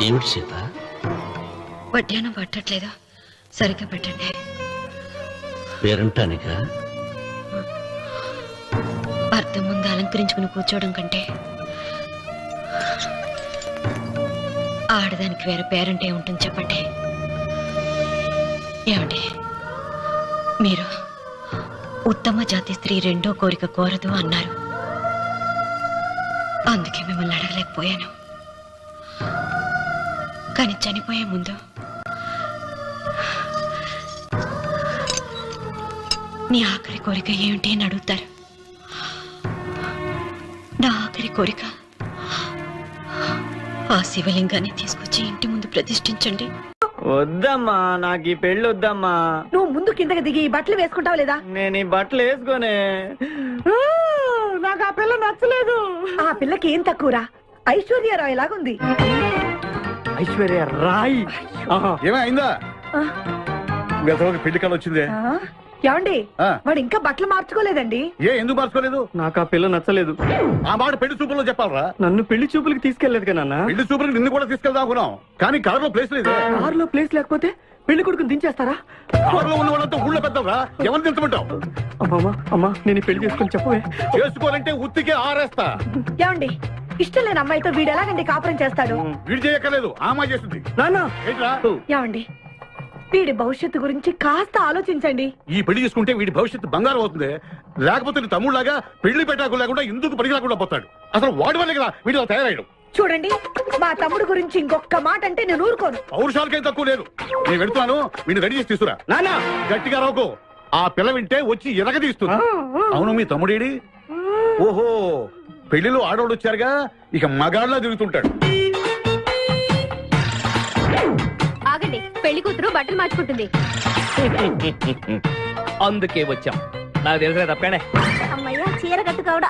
ఏమిటి సీత? వడ్డానం పట్టట్లేదా? సరిగ్గా పెట్టండి. పేరంటానికా? భర్త ముందు అలంకరించుకుని కూర్చోవడం కంటే ఆడదానికి వేరే పేరంటే ఉంటుంది చెప్పండి. ఏమండి, మీరు ఉత్తమ జాతి స్త్రీ రెండో కోరిక కోరదు అన్నారు. అందుకే మిమ్మల్ని అడగలేకపోయాను. కానీ చనిపోయే ముందు నీ ఆఖరి కోరిక ఏమిటి అని అడుగుతారు. నా ఆఖరి కోరిక ఆ శివలింగాన్ని తీసుకొచ్చి ఇంటి ముందు ప్రతిష్ఠించండి. వద్దమ్మా, నాకు ఈ పెళ్లి వద్దమ్మా. నువ్వు ముందు కిందకి దిగి ఈ బట్టలు వేసుకుంటావు లేదా? నేను ఈ బట్టలు వేసుకోనే. నాకు ఆ పిల్ల నచ్చలేదు. ఆ పిల్లకి ఏం తక్కువరా? ఐశ్వర్యరాయ్ లాగుంది. ఐశ్వర్య రాయ్ ఏమైందా? పెళ్లి కాలం వచ్చిందే. ఏమండి, వాడు ఇంకా బట్టలు మార్చుకోలేదండి. ఎందుకు మార్చుకోలేదు? నాకు ఆ పిల్ల నచ్చలేదు. ఆ మాట పెళ్లి చూపుల్లో చెప్పాలరా. నన్ను పెళ్లి చూపులకి తీసుకెళ్లేదు కదా నాన్న. పెళ్లి చూపులకి నిన్ను కూడా తీసుకెళ్దాం అనుకున్నాం, కానీ కారులో ప్లేస్ లేదు. కారులో ప్లేస్ లేకపోతే పెళ్లి కొడుకుని దించేస్తారా? కారులో ఉన్న వాళ్ళంతా ఊళ్ళో పెద్దవరా, ఎవరిని దించమంటావు? అమ్మా, నేను పెళ్లి చేసుకుని చెప్పవే. చేసుకోవాలంటే ఉత్తికే ఆరేస్తా. ఏమండి, ఇష్టం లేని అమ్మాయితో వీడు ఎలాగండి కాపురం చేస్తాడు? వీడు చేయక్కర్లేదు, ఆ అమ్మాయి చేస్తుంది. ఏమండి, వీడి భవిష్యత్తు గురించి కాస్త ఆలోచించండి. ఈ పెళ్లి చేసుకుంటే వీడి భవిష్యత్తు బంగారం అవుతుంది. లేకపోతే నీ తమ్ముళ్లాగా పెళ్లి పెట్టాకు లేకుండా ఎందుకు పనికి లేకుండా పోతాడు. అసలు వాడి వల్లే కదా వీడిలో తయారయ్యాడు. చూడండి, మా తమ్ముడు గురించి ఇంకొక మాట అంటే నేను ఊరుకోను. పౌరుషాలకేం తక్కువ లేదు. నేను వెళ్తున్నాను, వీడిని రెడీ చేసి తీసుకురా. నాన్న గట్టిగా రాకు, ఆ పిల్ల వింటే వచ్చి ఎరగదీస్తుంది. అవును, మీ తమ్ముడేడి? ఓహో, పెళ్లిలో ఆడవాడు వచ్చారుగా, ఇక మగాళ్ళ తిరుగుతుంటాడు. ఆగండి, పెళ్లి కూతురు బట్టలు మార్చుకుంటుంది. అందుకే వచ్చాం. నాకు తెలుసులే, తప్పకండి. అమ్మయ్య, చీర కట్టుకోవడా?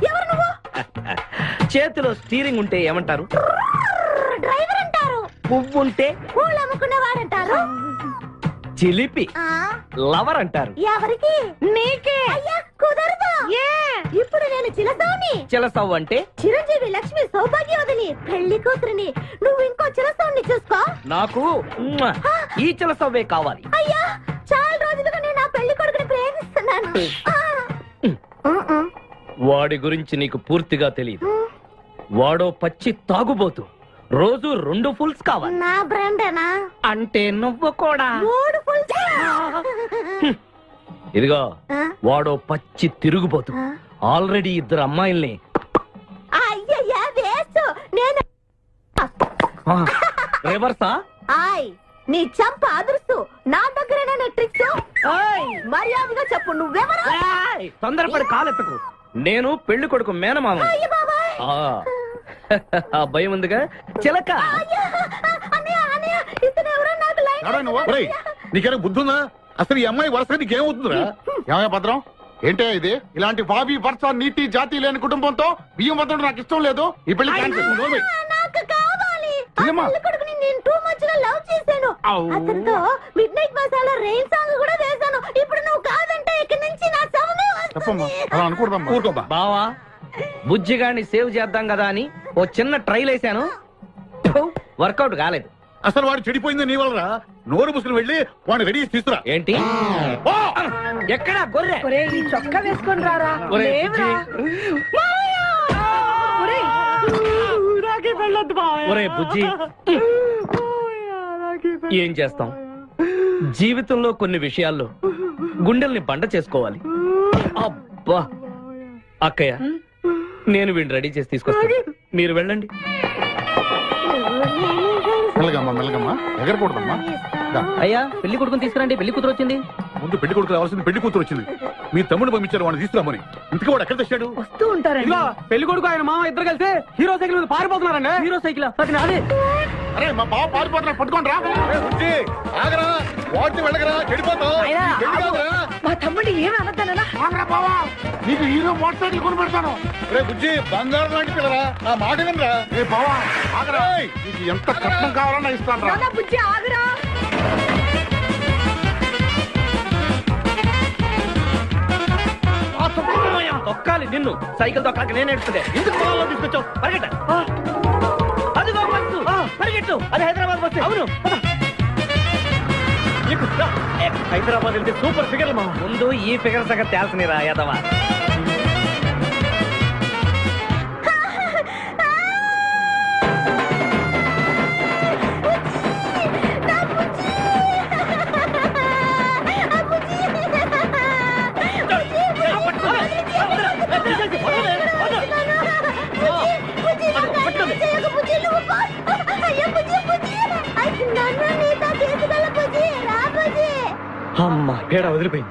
ఎవరు నువ్వు? చేతిలో స్టీరింగ్ ఉంటే ఏమంటారు? డ్రైవర్ అంటారు. పువ్వు ఉంటే పూలు అమ్ముకున్నవారంటారు. చిలిపి లవర్ అంటారు. ఎవరికి? నీకే. అయ్యా, కుదరదు. ఇప్పుడు నేను చిలసౌని. చిలసవ్ అంటే చిరంజీవి లక్ష్మి సౌభాగ్యవతిని, పెళ్లి కూతురిని. నువ్వు ఇంకో చిలసౌని చూసుకో. నాకు ఈ చిలసవ్వే కావాలి. అయ్యా, చాలా రోజులుగా నేను ఆ పెళ్లి కొడుకుని ప్రేమిస్తున్నాను. వాడి గురించి నీకు పూర్తిగా తెలియదు. వాడో పచ్చి తాగుబోతు. రోజు 2 ఫుల్స్ కావాలి. నా బ్రాండేనా? అంటే నువ్వు కూడా 3 ఫుల్స్. ఇదిగో, వాడో పచ్చి తిరుగుబోతు. ఆల్రెడీ 2 అమ్మాయిల్ని. అయ్యయ్యా, వేస్ట్. నేను రివర్సా? ఆయ్, నీ చంప అదురుస్తూ నా దగ్గరేనా ట్రిక్స్? మర్యాదగా చెప్పు, నువ్వెవరు? తొందరపడి కాలెత్తకు. నేను పెళ్లి కొడుకు మేనమామ. ఆ భయం ఉందిగా చిలక. నీకేనా బుద్ధి ఉందా? అసలు ఈ అమ్మాయి వరుస నీకేమవుతుందిరా? ఏమయ్య భద్రం, ఏంటే ఇది? ఇలాంటి బాబీ వరుస నీతి జాతి లేని కుటుంబంతో బియ్యం వద్ద నాకు ఇష్టం లేదు. ఈ పెళ్లి క్యాన్సిల్. నేను టూ మచ్ గా లవ్ చేశాను. అతనితో mid night masala rain song కూడా వేశాను. ఇప్పుడు నువ్వు కాదంటే ఇక్కడి నుంచి నా శవమే వస్తుంది. బావా, బుజ్జిగాడిని సేవ్ చేద్దాం కదా అని ఓ చిన్న ట్రైల్ వేసాను, వర్కౌట్ కాలేదు. అసలు వాడు చెడిపోయింది నీ వల్ల. నోరు ముసుకుని వెళ్ళి వాడిని రెడీ తీసుకురా. ఏంటి ఎక్కడ గొర్రె? చొక్కా వేసుకొని రారా. ఒరే బుజ్జి, ఏం చేస్తాం, జీవితంలో కొన్ని విషయాల్లో గుండెల్ని బండ చేసుకోవాలి. అబ్బా అక్కయ్య, నేను వీడిని రెడీ చేసి తీసుకొస్తాను, మీరు వెళ్ళండి. మెల్లగమ్మా ఎగరకూడదమ్మా. అయ్యా, పెళ్లి కొడుకుని తీసుకురండి, పెళ్లి కూతురు వచ్చింది. ముందు పెళ్లి కొడుకు రావాల్సింది, పెళ్లి కూతురు వచ్చింది. మీ తమ్ముడు పంపించారు వాడిని తీసుకురామని. ఇంతకీ వాడు ఎక్కడ తెచ్చాడు? వస్తూ ఉంటారండి. పెళ్లి కొడుకు ఆయన మామ ఇద్దరు కలిసి హీరో సైకిల్ మీద పారిపోతున్నారండి. హీరో సైకిల్ అదే. అరే మా బావ పారిపోతున్నా, పట్టుకోండి రా. ఆగరా, వాటిని వెళ్ళగరా, చెడిపోతావు. మా తమ్ముడు ఏమి అనద్దనా? నీకు హీరో మోటార్ సైకిల్ కొని పెడతాను. రే బుజ్జి, బంగారం లాంటి పిల్లరా, నా మాట వినరా. రే బావా ఆగరా, నీకు ఎంత కట్నం కావాలన్నా ఇస్తాను రా. బుజ్జి ఆగరా. తొక్కాలి నిన్ను, సైకిల్ తొక్కాక నేను నేర్చుకుంటే. ఎందుకు పొలంలో తీసుకొచ్చావు? పరిగెట్ట. అదిగో బస్సు, పరిగెట్టు. అది హైదరాబాద్ బస్సు. అవును, హైదరాబాద్ వెళ్తే సూపర్ ఫిగర్ మా. ముందు ఈ ఫిగర్ సగం తేల్సనిరా యాదవా. అమ్మా పేడ వదిలిపోయింది.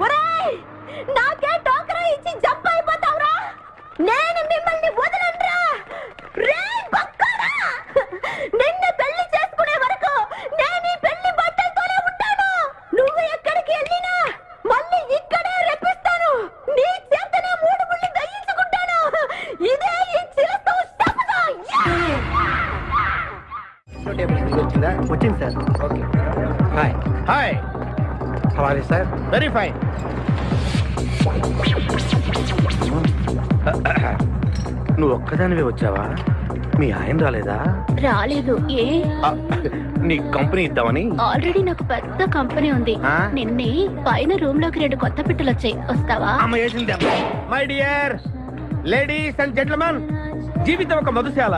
నాకే టోకరా ఇచ్చి జంప్ అయిపోతావురా. నేను మిమ్మల్ని వదలనురా. రే బక్కరా, నిన్ను పెళ్లి చేసుకునే వరకు నేను ఈ పెళ్లి బట్టలతోనే ఉంటాను. నువ్వు ఎక్కడికి వెళ్ళినా మళ్ళీ ఇక్కడే రెప్పిస్తాను. నీ చేతనే మూడు ముళ్ళు దయించుకుంటాను. ఇదే ఈ చిరతో శపథం. వచ్చింది sir. Okay, hi hi. How are you sir? Very fine. నువ్వు ఒక్కదానివే వచ్చావా? మీ ఆయన రాలేదా? రాలేదు. ఏ నీ కంపెనీ ఇద్దామని. ఆల్రెడీ నాకు పెద్ద కంపెనీ ఉంది. నిన్నే పైన రూమ్ లోకి 2 కొత్త పిట్టలు వచ్చాయి, వస్తావా? My dear ladies and gentlemen, జీవితం ఒక మధుశాల,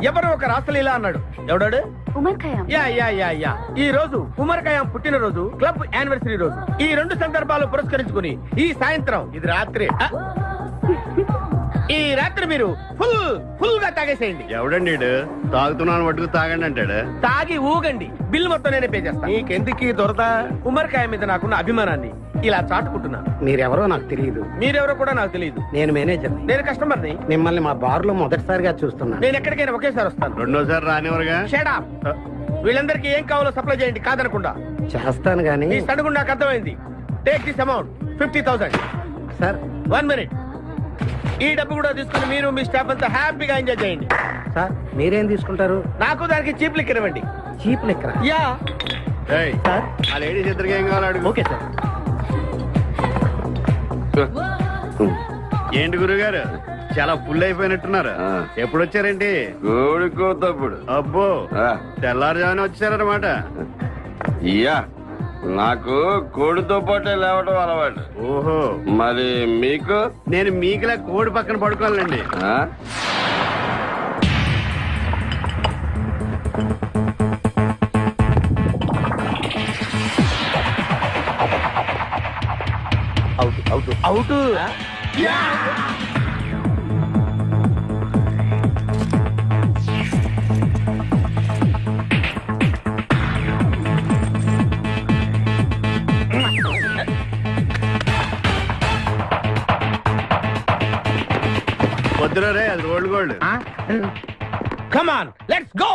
ఎవరు ఒక రాసలీలా అన్నాడు. ఎవడాడు? Omar Khayyam. Yeah yeah yeah yeah. ఈ రోజు ఉమర్ ఖయాం పుట్టినరోజు, క్లబ్ యానివర్సరీ రోజు. ఈ 2 సందర్భాలు పురస్కరించుకుని ఈ సాయంత్రం, ఇది రాత్రి, ఈ రాత్రి మీరు ఫుల్ గా తాగేసేయండి. ఎవడండి తాగుతున్నాను మటుకు తాగండి అంటాడు. తాగి ఊగండి, బిల్లు మొత్తం నేనే పే చేస్తాను. నీకెందుకు దొరద? ఉమర్ ఖయాం మీద నాకున్న అభిమానాన్ని ఇలా చాటుకుంటున్నాను. మీరెవరో నాకు తెలియదు. మీరెవరో కూడా నాకు తెలియదు. నేను మేనేజర్. నేను కస్టమర్ని. మిమ్మల్ని మా బార్ లో మొదటిసారిగా చూస్తున్నా. నేను ఎక్కడికైనా ఒకేసారి వస్తాను. రెండోసారి రానివరుగా. Shut up. వీళ్ళందరికీ ఏం కావాలో సప్లై చేయండి, కాదనకుండా. చేస్తాను గానీ ఈ సడుగు నాకు అర్థమైంది. Take this amount 50,000. Sir 1 minute. ఈ డబ్బు కూడా తీసుకుని మీరు మీ స్టాఫ్ అంతా హ్యాపీగా ఎంజాయ్ చేయండి. సార్ మీరేం తీసుకుంటారు? నాకు దానికి చీప్ లిక్కర్ ఇవ్వండి. Cheap liquor? యా. సార్ ఆ లేడీస్ ఇద్దరికి ఏం కావాలి అడుగు. Okay sir. ఏంటి గురుగారు, చాలా ఫుల్ అయిపోయినట్టున్నారు. ఎప్పుడు వచ్చారేంటి? కోడికోతప్పుడు. అబ్బో, తెల్లారుజామున వచ్చారన్నమాట. ఇయ్యా, నాకు కోడితో పాటే లేవడం అలవాటు. ఓహో, మరి మీకు? నేను మీకులా కోడి పక్కన పడుకోవాలండి. Out out out. వద్దురా రే, అది rolled gold. Come on let's go.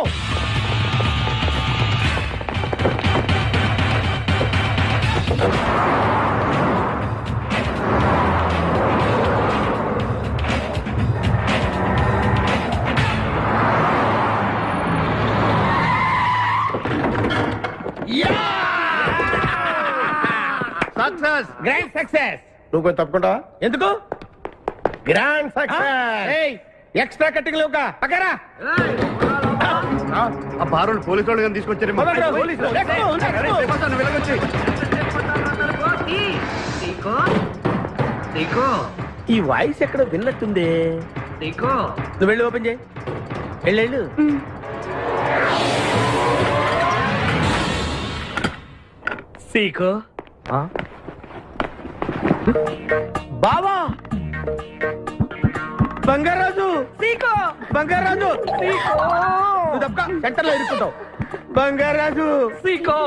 Success, grand success. నువ్వు కొంచెం తప్పుకుంటావా? ఎందుకు? Grand success. ఎక్స్ట్రా కట్టింగ్ లేవుగా పక్కరా. ఆ బారులు పోలీసు వాళ్ళు కానీ తీసుకొచ్చారు. ఈ వాయిస్ ఎక్కడో విన్నట్టుంది. నువ్వు వెళ్ళి ఓపెన్ చేయి. వెళ్ళు. సీకో బావా, బంగారాజు. సీకో బంగారాజు. నువ్వు తప్ప సెంటర్ లో ఇరుక్కుంటావు. బంగారాజు. సీకో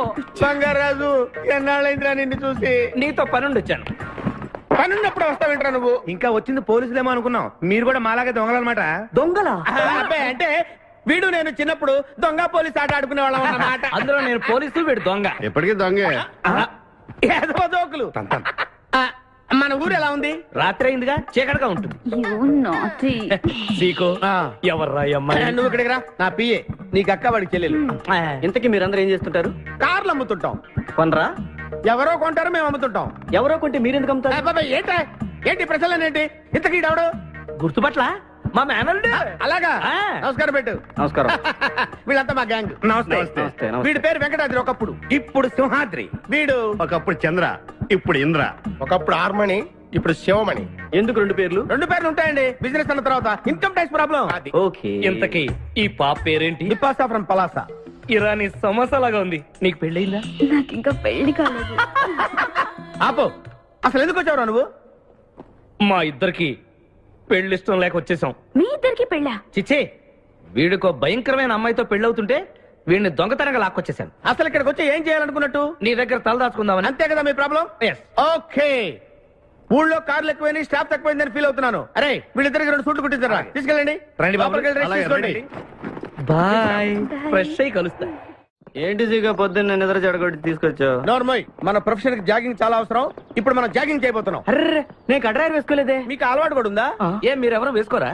బంగారాజు, ఎన్నాళ్ళైందిరా నిన్ను చూసి. నీతో పనుండి వచ్చాను. పనున్నప్పుడు వస్తావేంట్రా నువ్వు? ఇంకా వచ్చింది పోలీసులేమో అనుకున్నాం. మీరు కూడా మాలాగే దొంగలన్నమాట. దొంగలా? అబ్బాయి అంటే వీడు నేను చిన్నప్పుడు దొంగ పోలీస్ ఆట ఆడుకునే వాళ్ళం అన్నమాట. అందులో నేను పోలీసు, వీడు దొంగ. ఎప్పటికీ దొంగే. ఏదో దోకులు. మన ఊరు ఎలా ఉంది? రాత్రి అయిందిగా, చీకటిగా ఉంటుంది. సీకో ఎవర్రా అమ్మాయి? నువ్వు ఇక్కడికి రా. నా పిఏ, నీకు అక్క వాడికి చెల్లెలు. ఇంతకీ మీరందరూ ఏం చేస్తుంటారు? కార్లు అమ్ముతుంటాం. కొనరా? ఎవరో కొంటారు, మేము అమ్ముతుంటాం. ఎవరో కొంటే మీరెందుకు అమ్ముతారు? ఏంటి ప్రశ్నలు ఏంటి? ఇంతకీ డవడు గుర్తుపట్ల మా మేనల్డ్. అలాగా? నమస్కారం పెట్టు. నమస్కారం. వీళ్ళంతా మా గ్యాంగ్. నమస్తే. వీడి పేరు వెంకటాద్రి ఒకప్పుడు, ఇప్పుడు సింహాద్రి. వీడు ఒకప్పుడు చంద్ర, ఇప్పుడు ఇంద్ర. ఒకప్పుడు ఆర్మణి, ఇప్పుడు శివమణి. ఎందుకు రెండు పేర్లు? రెండు పేర్లు ఉంటాయండి. బిజినెస్ అన్న తర్వాత ఇన్కమ్ ట్యాక్స్ ప్రాబ్లం. ఓకే. ఇంతకీ ఈ పాప పేరేంటి? నిపాసా ఫ్రమ్ పలాసా. ఇరానీ సమస్య లాగా ఉంది. నీకు పెళ్ళయిందా? నాకు ఇంకా పెళ్లి కాలేదు. ఆపో, అసలు ఎందుకు వచ్చావురా నువ్వు? మా ఇద్దరికి పెళ్లి ఇష్టం లేక వచ్చేసాం. మీ ఇద్దరికి పెళ్ళా? చిచ్చే, వీడికో భయంకరమైన అమ్మాయితో పెళ్ళవుతుంటే వీడిని దొంగతనంగా లాక్కొచ్చేసాను. అసలు ఇక్కడికి వచ్చి ఏం చేయాలనుకున్నట్టు? నీ దగ్గర తలదాచుకుందామని. అంతే కదా మీ ప్రాబ్లం? ఓకే. ఊళ్ళో కార్లు ఎక్కువైంది, స్టాఫ్ తక్కువైందని ఫీల్ అవుతున్నాను. అరే వీళ్ళిద్దరికి 2 సూట్లు కుట్టించారా? తీసుకెళ్ళండి. రండి బాబు. లోపలికి వెళ్ళి రెస్ట్ తీసుకోండి. బాయ్. ఫ్రెష్ అయ్యి కలుస్తా. ఏంటి సీగా పొద్దున్న నిద్ర చెడగొట్టి తీసుకొచ్చావు? నోర్మోయ్, మన ప్రొఫెషన్ కి జాగింగ్ చాలా అవసరం. ఇప్పుడు మనం జాగింగ్ చేయబోతున్నాం. అర్రే, నేను కడ్రాయర్ వేసుకోలేదే. మీకు అలవాటు కూడా ఉందా? ఏం మీరెవరూ వేసుకోరా?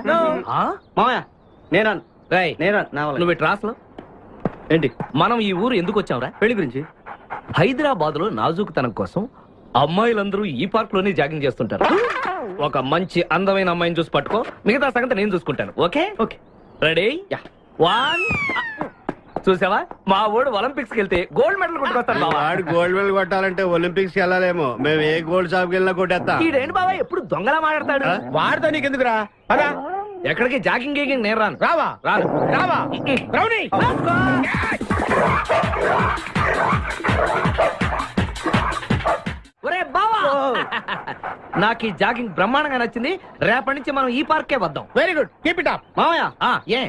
మామయ్య నేరాను. నువ్వు ట్రాస్లో ఏంటి? మనం ఈ ఊరు ఎందుకు వచ్చావురా? పెళ్లి గురించి. హైదరాబాద్ లో నాజూకుతనం కోసం అమ్మాయిలందరూ ఈ పార్క్ లోనే జాగింగ్ చేస్తుంటారు. ఒక మంచి అందమైన అమ్మాయిని చూసి పట్టుకో, మిగతా సంగతి నేను చూసుకుంటాను. ఓకే? ఓకే. రెడీ? 1. చూసావా, మా ఊడు ఒలింపిక్స్ వెళ్తే గోల్డ్ మెడల్ కొట్టుకొస్తాడు. వాడు గోల్డ్ మెడల్ కొట్టాలంటే ఒలింపిక్స్ వెళ్ళాలేమో. మేము ఏ గోల్డ్ షాప్ వెళ్ళినా కొట్టేస్తాం. ఈడేంటి బాబా ఎప్పుడు దొంగలా మాట్లాడతాడు? వాడితో నీకెందుకురా? పదా. ఎక్కడికి జాగింగ్ గీగింగ్ నేను రాను. రావా? రాను. రావా? రౌడీ. ఒరే బావా, నాకు ఈ జాగింగ్ బ్రహ్మాండంగా నచ్చింది. రేపటి నుంచి మనం ఈ పార్కే వద్దాం. Very good, keep it up. మామయ్య ఏ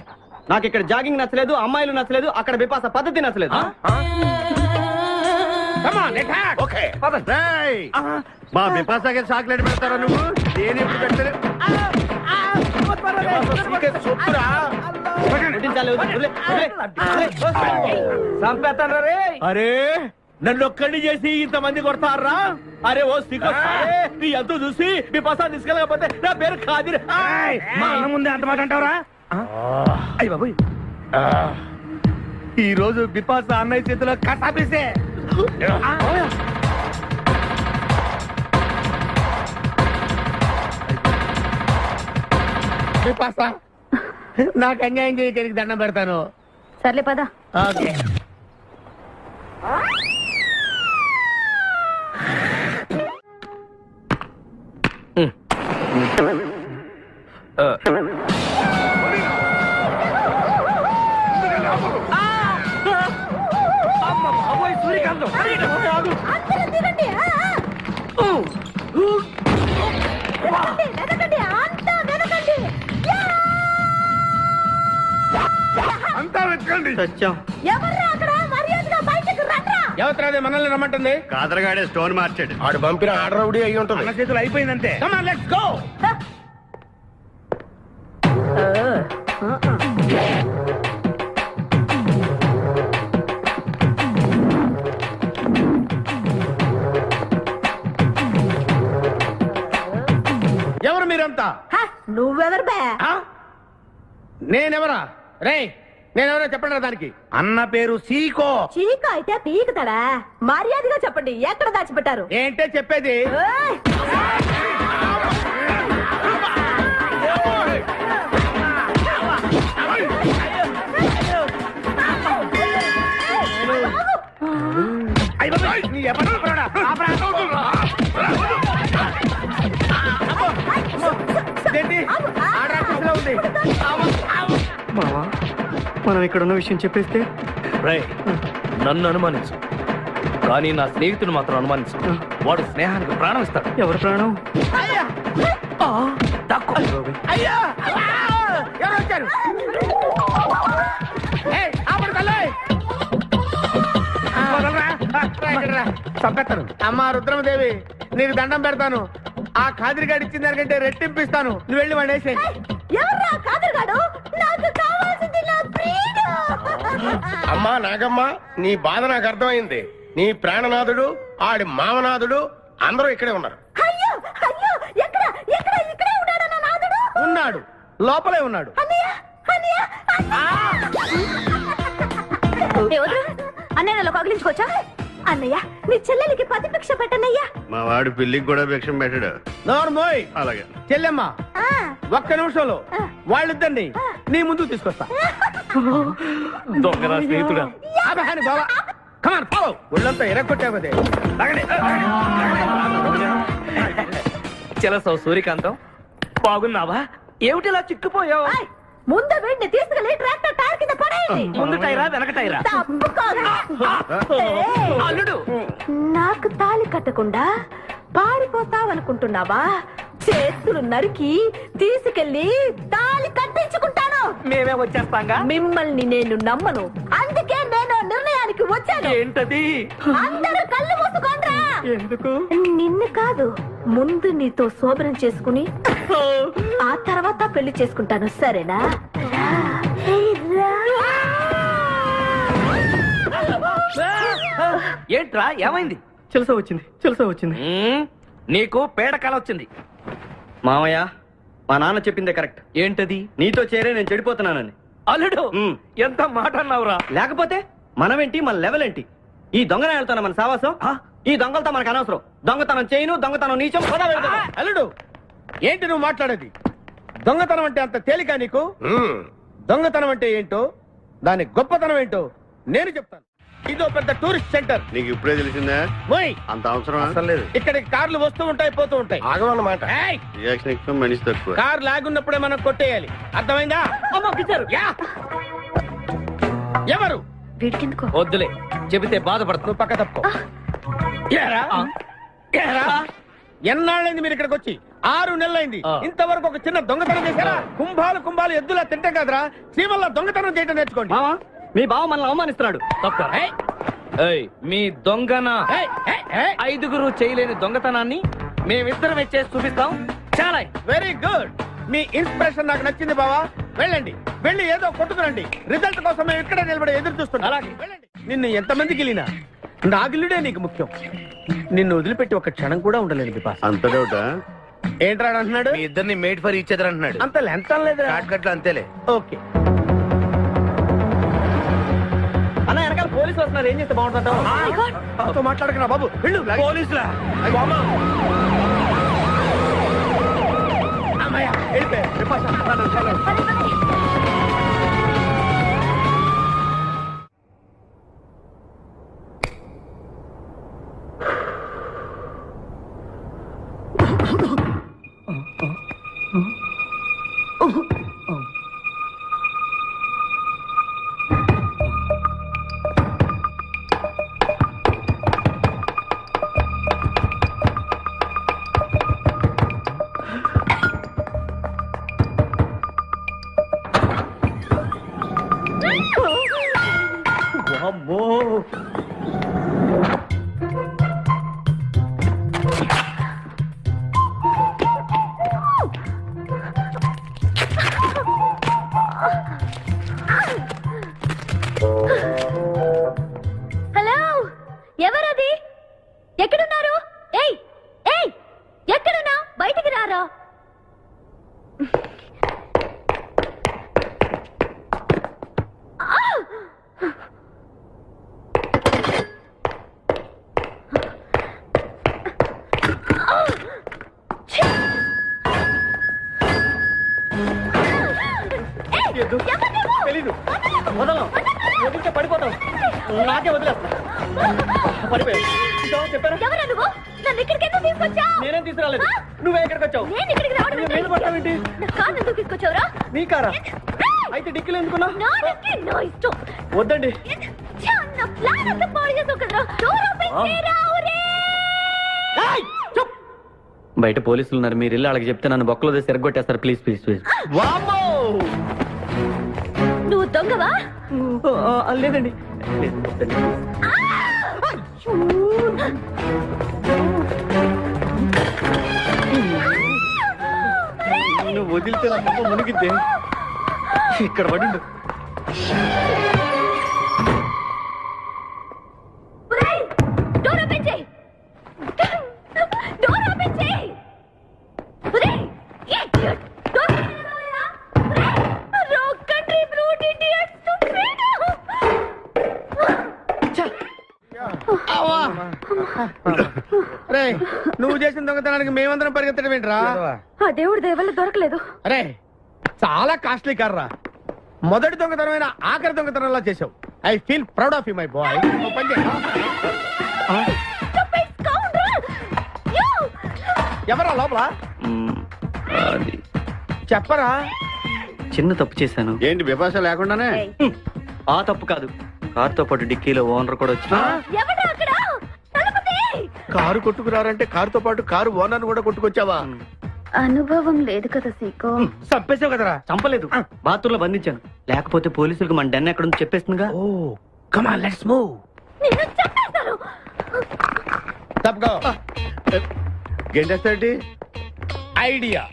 నాకు ఇక్కడ జాగింగ్ నచ్చలేదు, అమ్మాయిలు నచ్చలేదు, అక్కడ బిపాస పద్ధతి నచ్చలేదు. ఓకే. మా బిపాసాకి చాక్లెట్ పెడతారా నువ్వు? నేను ఎప్పుడు పెట్టలేదు. అరే నన్ను ఒక్కడిని చేసి ఇంతమంది కొడతారా? అరే ఓ నీ ఎంతో చూసి మీ పసా తీసుకెళ్ళకపోతే నా పేరు కాదు. మా అన్న ముందే అంత మాట అంటావరా? అయ్య బాబు, ఈ రోజు బిపాస అన్నయ్య చేతిలో కసాపిస్తే బిపాస నాకు అన్యాయం చేయడానికి దండం పెడతాను. సర్లే పదా. ఓకే. అంతా వెతకండి. ఎవరు మనల్ని రమ్మంటుంది? కాదరగాడే స్టోన్ మార్చాడు. ఆడు పంపిన ఆర్డర్ రౌడీ అయ్యి ఉంటుంది. చేతులు అయిపోయిందంటే. ఎవరు మీరంతా? నువ్వెవరు బే? నేనెవరా? రే నేనెవరో చెప్పండి దానికి. అన్న పేరు సీకో. చీక అయితే పీకుతాడా? మర్యాదగా చెప్పండి, ఎక్కడ దాచిపెట్టారు? ఏంటే చెప్పేది? మావా మనం ఇక్కడ ఉన్న విషయం చెప్పేస్తే నన్ను అనుమానించు, కానీ నా స్నేహితుడు మాత్రం అనుమానించు. వాడు స్నేహానికి ప్రాణం ఇస్తాడు. ఎవరు ప్రాణం? అయ్యా ఎవరు వచ్చారు? చంపేస్తాను. అమ్మా రుద్రమదేవి, నీకు దండం పెడతాను. ఆ ఖాదిరిగాడు ఇచ్చిన దానికంటే రెట్టింపిస్తాను. నువ్వు వెళ్ళి వాడు వేసేయ్. ఎవర్రా కాదర్గాడు? నాకు కావాల్సింది నా ప్రియుడు. అమ్మా నాగమ్మ, నీ బాధ నాకు అర్థమైంది. నీ ప్రాణనాథుడు, ఆడి మామనాథుడు అందరూ ఇక్కడే ఉన్నారు. అయ్యో అయ్యో, ఎక్కడ ఎక్కడ ఇక్కడే ఉన్నాడు నా నాదుడు? ఉన్నాడు, లోపలే ఉన్నాడు. అన్నయ్యలో కగిలించుకోవచ్చా? అన్నయ్య, నీ చెల్లెలికి పతి భిక్ష పెట్టనయ్యా. మా వాడు పెళ్లికి కూడా భిక్షం పెట్టాడు. నోర్మోయ్. అలాగే చెల్లెమ్మ, ఒక్క నిమిషంలో వాళ్ళిద్దరిని నీ ముందుకు తీసుకొస్తా. దొంగరా స్నేహితుడా. బాబా కమాన్ ఫాలో. ఒళ్ళంతా ఎరగొట్టావు కదే. చలసో సూర్యకాంతం, బాగున్నావా? ఏమిటిలా చిక్కుపోయావు? ముందు వీడిని తీసుకెళ్లి ట్రాక్టర్ టైర్ కింద పడేయండి. ముందు టైరా వెనక టైరా? అల్లుడు, నాకు తాళి కట్టకుండా పారిపోతావనుకుంటున్నావా? చేతులు నరికి తీసుకెళ్లి తాళి కట్టించుకుంటాను. మేమే వచ్చేస్తాంగా. మిమ్మల్ని నేను నమ్మను, అందుకే నేను నిర్ణయానికి వచ్చాను. ఏంటది? అందరూ కళ్ళు మూసుకోండ్రా. ఎందుకు? నిన్ను కాదు, ముందు నీతో శోభనం చేసుకుని ఆ తర్వాత పెళ్లి చేసుకుంటాను, సరేనా? ఏంట్రా ఏమైంది? చిలస వచ్చింది. నీకు పేడకాల వచ్చింది. మామయ్య, మా నాన్న చెప్పిందే కరెక్ట్. ఏంటది? నీతో చేరే నేను చెడిపోతున్నానని. అల్లుడు, ఎంత మాట అన్నావురా? లేకపోతే మనమేంటి, మన లెవెల్ ఏంటి? ఈ దొంగన వెళ్తాను మన సావాసం. ఈ దొంగలతో మనకు అనవసరం. దొంగతనం చేయను, దొంగతనం నీచం. అల్లుడు, ఏంటి నువ్వు మాట్లాడేది? దొంగతనం అంటే అంత తేలిక నీకు? దొంగతనం అంటే ఏంటో, దాని గొప్పతనం ఏంటో నేను చెప్తాను. ఇదో పెద్ద టూరిస్ట్ సెంటర్. నీకు ఇప్పుడే తెలిసిందా? అంత అవసరం అసలు లేదు. ఇక్కడికి కార్లు వస్తూ ఉంటాయి, పోతూ ఉంటాయి. ఆగమన్నమాట. రియాక్షన్ ఎక్కువ, మనిషి తక్కువ. కార్ లాగున్నప్పుడే మనం కొట్టేయాలి, అర్థమైందా? ఎవరు? వద్దులే, చెబితే బాధపడుతూ పక్క తప్పుకో. ఎన్నాళ్ళైంది మీరు ఇక్కడికి వచ్చి? 6 నెలలైంది. ఇంతవరకు ఒక చిన్న దొంగతనం చేశారా? కుంభాలు ఎద్దులా తింటాం కదరా. చీమల్లా దొంగతనం చేయటం నేర్చుకోండి. మీ బావ మనల్ని అవమానిస్తున్నాడు. మీ దొంగన 5గురు చేయలేని దొంగతనాన్ని మేమిద్దరం చేసి చూపిస్తాం. చాలా వెరీ గుడ్. మీ ఇన్స్పిరేషన్ నాకు నచ్చింది బావా. వెళ్ళండి, వెళ్ళి ఏదో కొట్టుకురండి. రిజల్ట్ కోసం మేము ఇక్కడే నిలబడి ఎదురు చూస్తున్నాం. అలాగే వెళ్ళండి. నిన్ను ఎంతమంది గిలినా నా గిల్లుడే నీకు ముఖ్యం. నిన్ను వదిలిపెట్టి ఒక క్షణం కూడా ఉండలేదు బిపాస్. అంత డౌటా? ఏంట్రా అంటున్నాడు? మీ ఇద్దరిని మేడ్ ఫర్ ఈచ్ అదర్ అంటున్నాడు. అంత లెంత్ లేదు, షార్ట్కట్లు అంతేలే. ఓకే. అన్న, వెనకాల పోలీసులు వస్తున్నారు. ఏం చేస్తే బాగుంటుంటావు? మాట్లాడకరా బాబు, వెళ్ళు. పోలీసులా? అమ్మయ్య, వెళ్ళిపోయా. ఎక్కడున్నారు? ఏయ్ ఏయ్ ఎక్కడున్నా? బయటికి రారా. తెలీదు. వదలం. వదిలితే పడిపోతాం. నాకే వదిలేస్తా. పడిపోయావు. చెప్పారా? ఎవరా నువ్వు? నన్ను ఇక్కడికి ఎందుకు తీసుకొచ్చావు? నేనేం తీసుకురాలేదు. నువ్వే ఇక్కడికి వచ్చావు. నేను ఇక్కడికి రావడం ఏంటి? నేను పట్టావేంటి? నా కారు ఎందుకు తీసుకొచ్చావురా? నీ కారా? అయితే డిక్కీలు ఎందుకున్నా? నా డిక్కీ నా ఇష్టం. వద్దండి. నా ప్లాన్ అంతా పాడు చేసావు కదరా. డోర్ ఓపెన్ చేయరా ఒరే. బయట పోలీసులు ఉన్నారు. మీరు ఇల్లు వాళ్ళకి చెప్తే నన్ను బొక్కలో తీసి ఎరగొట్టేస్తారు. Please please please. నువ్వు దొంగవా? లేదండి. నువ్వు వదిలితే నా పక్క మునిగిద్దే. ఇక్కడ పడిండు. డోర్ ఓపెన్ చేయి. డోర్ ఓపెన్ చేయి. ఒరేయ్ ఇడియట్. డోర్ ఓపెన్ చేయరా. ఒరేయ్ rock country brute idiot stupid. రే నువ్వు చేసిన దొంగతనానికి మేమందరం పరిగెత్తడం ఏంట్రా? ఆ దేవుడి దయ వల్ల దొరకలేదు. అరే చాలా కాస్ట్లీ కార్రా. మొదటి దొంగతనమైన ఆఖరి దొంగతనంలా చేసావు. I feel proud of you my boy. ఎవరా లోపల? చెప్పరా. చిన్న తప్పు చేశాను. ఏంటి విపాస లేకుండానే? ఆ తప్పు కాదు. కారుతో పాటు డిక్కీలో ఓనర్ కూడా వచ్చిన. ఎవడా అక్కడ? కారు కొట్టుకురారంటే కారుతో పాటు కారు ఓనర్ కూడా కొట్టుకొచ్చావా? అనుభవం లేదు కదా సీకో. చంపేసావు కదరా? చంపలేదు. బాత్రూంలో బంధించాను. లేకపోతే పోలీసులకు మన డెన్ ఎక్కడ చెప్పేస్తుందిగా. Oh come on let's move. నిన్ను చంపేస్తారు. తప్పుకో. గెంటేస్తాటి ఐడియా.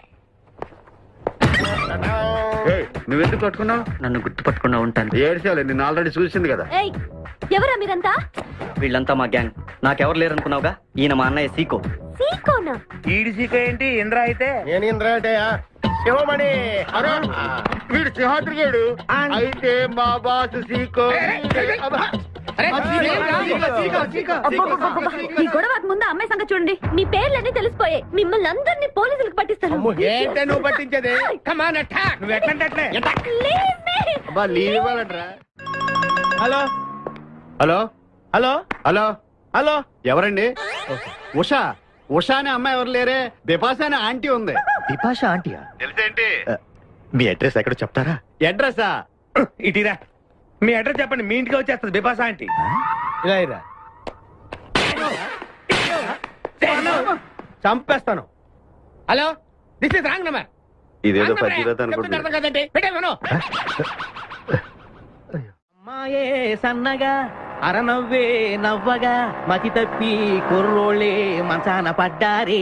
నువ్వెందుకు కట్టుకున్నావు? నన్ను గుర్తుపట్టకుండా ఉంటాను. ఏడ్చాలి. నిన్ను ఆల్రెడీ చూసింది కదా. ఏయ్ ఎవరా మీరంతా? వీళ్ళంతా మా గ్యాంగ్. నాకెవరు లేరనుకున్నావుగా. ఈయన మా అన్నయ్య సీకో. సీకోనా? ఈడి సీకో ఏంటి? ఇంద్ర అయితే నేను ఇంద్ర అంటే శివమణి. వీడు సింహాద్రిగాడు. అయితే మా బాస్ సీకో. ఈ గొడవకు ముందు అమ్మాయి సంగతి చూడండి. మీ పేర్లన్నీ తెలిసిపోయాయి. మిమ్మల్ని అందరినీ పోలీసులకు పట్టిస్తాను. ఏంటే నువ్వు పట్టించేది? కమాన్ అటాక్. నువ్వు ఎట్లంటే అబ్బా లీవ్ ఇవ్వాలంటరా. Hello hello hello hello hello ఎవరండి? ఉషా. ఉషా అనే అమ్మాయి ఎవరు లేరే. బిపాస అనే ఆంటీ ఉంది. బిపాష ఆంటీయా? తెలుసేంటి? మీ అడ్రస్ ఎక్కడ చెప్తారా? అడ్రసా? ఇటీరా మీ అడ్రస్ చెప్పండి. మీ ఇంటికి వచ్చేస్తుంది బిపాస ఆంటీ. ఇలా ఇరా. చంపేస్తాను. Hello this is wrong number. ఇదేదో పచ్చిరత అనుకుంటున్నా. అర్థం కదండి. పెట్టేమను. అమ్మాయే సన్నగా అరనవ్వే నవ్వగా మతి తప్పి కుర్రోళ్ళే మంచాన పడ్డారే.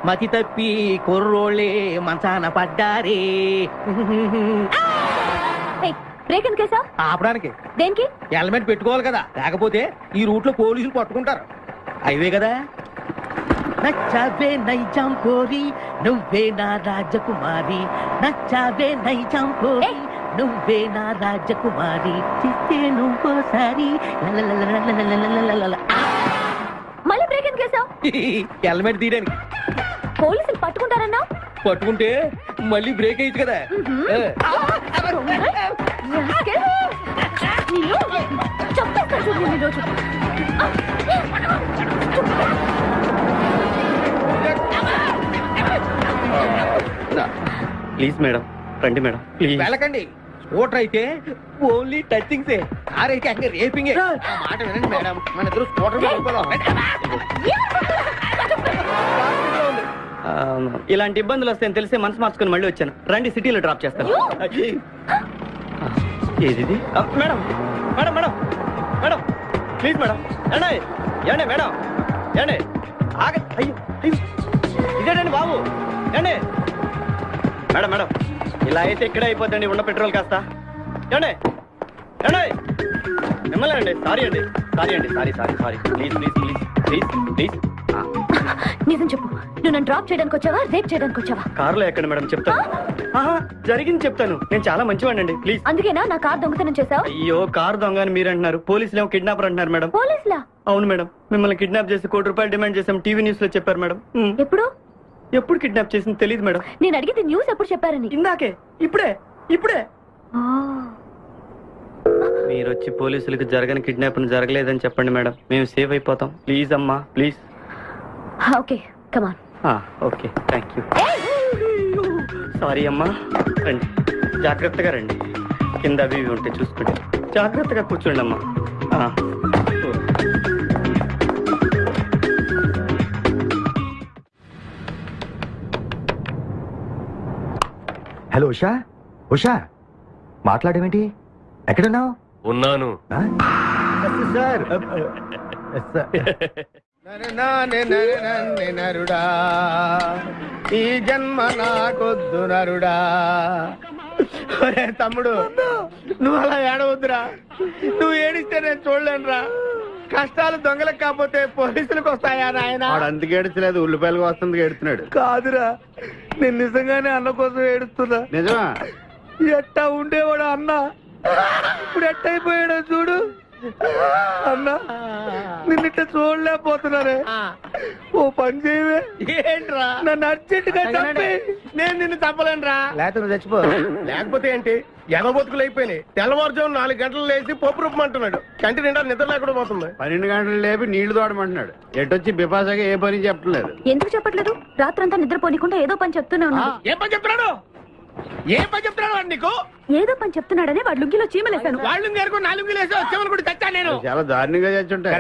మతి తప్పి కుర్రోళ్ళే మంచాన పడ్డారే. బ్రేక్ ఎందుకేసావ్? ఆపడానికి. దేనికి? హెల్మెట్ పెట్టుకోవాలి కదా. లేకపోతే ఈ రూట్ లో పోలీసులు పట్టుకుంటారు. హైవే కదా. నచ్చావే నైజాం కోరి నువ్వే నా రాజకుమారి. నచ్చావే నైజాం కోరి నువ్వే నా రాజకుమారి. చిస్తే నువ్వోసారి. మళ్ళీ బ్రేక్ ఎందుకేసావ్? హెల్మెట్ తీయడానికి. పోలీసులు పట్టుకుంటారన్నా? పట్టుకుంటే మళ్ళీ బ్రేక్ అయ్యింది కదా. ప్లీజ్ మేడం రండి మేడం. వెళ్ళకండి. స్కూటర్ అయితే ఓన్లీ టచింగ్సే. కార్ అయితే అన్ని రేపింగే. మాట వినండి మేడం. మన ఇద్దరు స్కూటర్ ఇలాంటి ఇబ్బందులు వస్తాయని తెలిసే మనసు మార్చుకుని మళ్ళీ వచ్చాను. రండి సిటీలో డ్రాప్ చేస్తాను. ఏది madam? Madam madam madam please madam. ఏమండి ఏమండి మేడం ఏమండి ఆగ. అయ్యో ఇదేంటండి బాబు. ఏమండి మేడం మేడం ఇలా అయితే ఇక్కడే అయిపోద్దండి. ఉన్న పెట్రోల్ కాస్త. ఏమండి ఏమండి మిమ్మల్ని అండి. సారీ అండి. సారీ అండి. Sorry sorry sorry. Please please please please please drop చేయడానికి వచ్చావా రేప్ చేయడానికి వచ్చావా? కారులో ఎక్కడ మేడం చెప్తాను. జరిగింది చెప్తాను. నేను చాలా మంచివాడండి, ప్లీజ్. అందుకేనా నా కార్ దొంగతనం చేశావు? అయ్యో, కారు దొంగ అని మీరు అంటున్నారు, పోలీసులు ఏమో కిడ్నాపర్ అంటున్నారు మేడం. పోలీసులా? అవును మేడం, మిమ్మల్ని కిడ్నాప్ చేసి ₹1,00,00,000 డిమాండ్ చేసాం, టీవీ న్యూస్ లో చెప్పారు మేడం. ఎప్పుడు కిడ్నాప్ చేసింది తెలియదు మేడం. నేను అడిగితే న్యూస్ ఎప్పుడు చెప్పారని? ఇందాకే. ఇప్పుడే మీరు వచ్చి పోలీసులకు జరగని కిడ్నాప్ జరగలేదని చెప్పండి మేడం, మేము సేఫ్ అయిపోతాం. ప్లీజ్ అమ్మా, please. Okay, come on. Okay, thank you. Sorry అమ్మా. రండి, జాగ్రత్తగా రండి. కింద అవి ఇవి ఉంటే చూసుకోండి. జాగ్రత్తగా కూర్చోండి అమ్మా. హలో ఉషా. ఉషా, మాట్లాడేమిటి? ఎక్కడున్నావు? ఉన్నాను సార్. నరుడా, ఈ జన్మ నాకొద్దు నరుడా. తమ్ముడు, నువ్వు అలా ఏడవద్దురా. నువ్వు ఏడిస్తే నేను చూడలేనురా. కష్టాలు దొంగలకు కాకపోతే పోలీసులకు వస్తాయా నాయన? అందుకే ఏడ్చలేదు, ఉల్లిపాయలకు వస్తుంది ఏడుతున్నాడు. కాదురా, నేను నిజంగానే అన్న కోసం ఏడుస్తున్నా. నిజమా? ఎట్టా ఉండేవాడు అన్న, ఇప్పుడు ఎట్టయిపోయాడో చూడు. అన్నా, నిన్నిట్ట చూడలేకపోతున్నానే. ఓ పని చేయవే. ఏంట్రా? నన్ను అర్జెంటుగా చంపి. నేను నిన్ను చంపలేనురా. లేకపోతే నువ్వు చచ్చిపో. లేకపోతే ఏంటి? ఎగబొతుకులు అయిపోయినాయి. తెల్లవారుజాము 4 గంటలు లేచి పప్పు రూపమంటున్నాడు. కంటి నిండా నిద్ర లేకుండా పోతుంది. 12 గంటలు లేపి నీళ్లు తోడమంటున్నాడు. ఎటొచ్చి బిపాసగా ఏ పని చెప్పట్లేదు. ఎందుకు చెప్పట్లేదు? రాత్రంతా నిద్రపోనికుండా ఏదో పని చెప్తూనే ఉన్నాడు. ఏం పని చెప్తున్నాడు? ఏం పని చెప్తున్నాడు వాడు నీకు? ఏదో పని చెప్తున్నాడని వాడు లుంగిలో చీమలేశాను. వాళ్ళు గారు 4 లుంగిలేసి వచ్చేమని కూడా చచ్చా నేను. చాలా దారుణంగా చచ్చుంటాయి.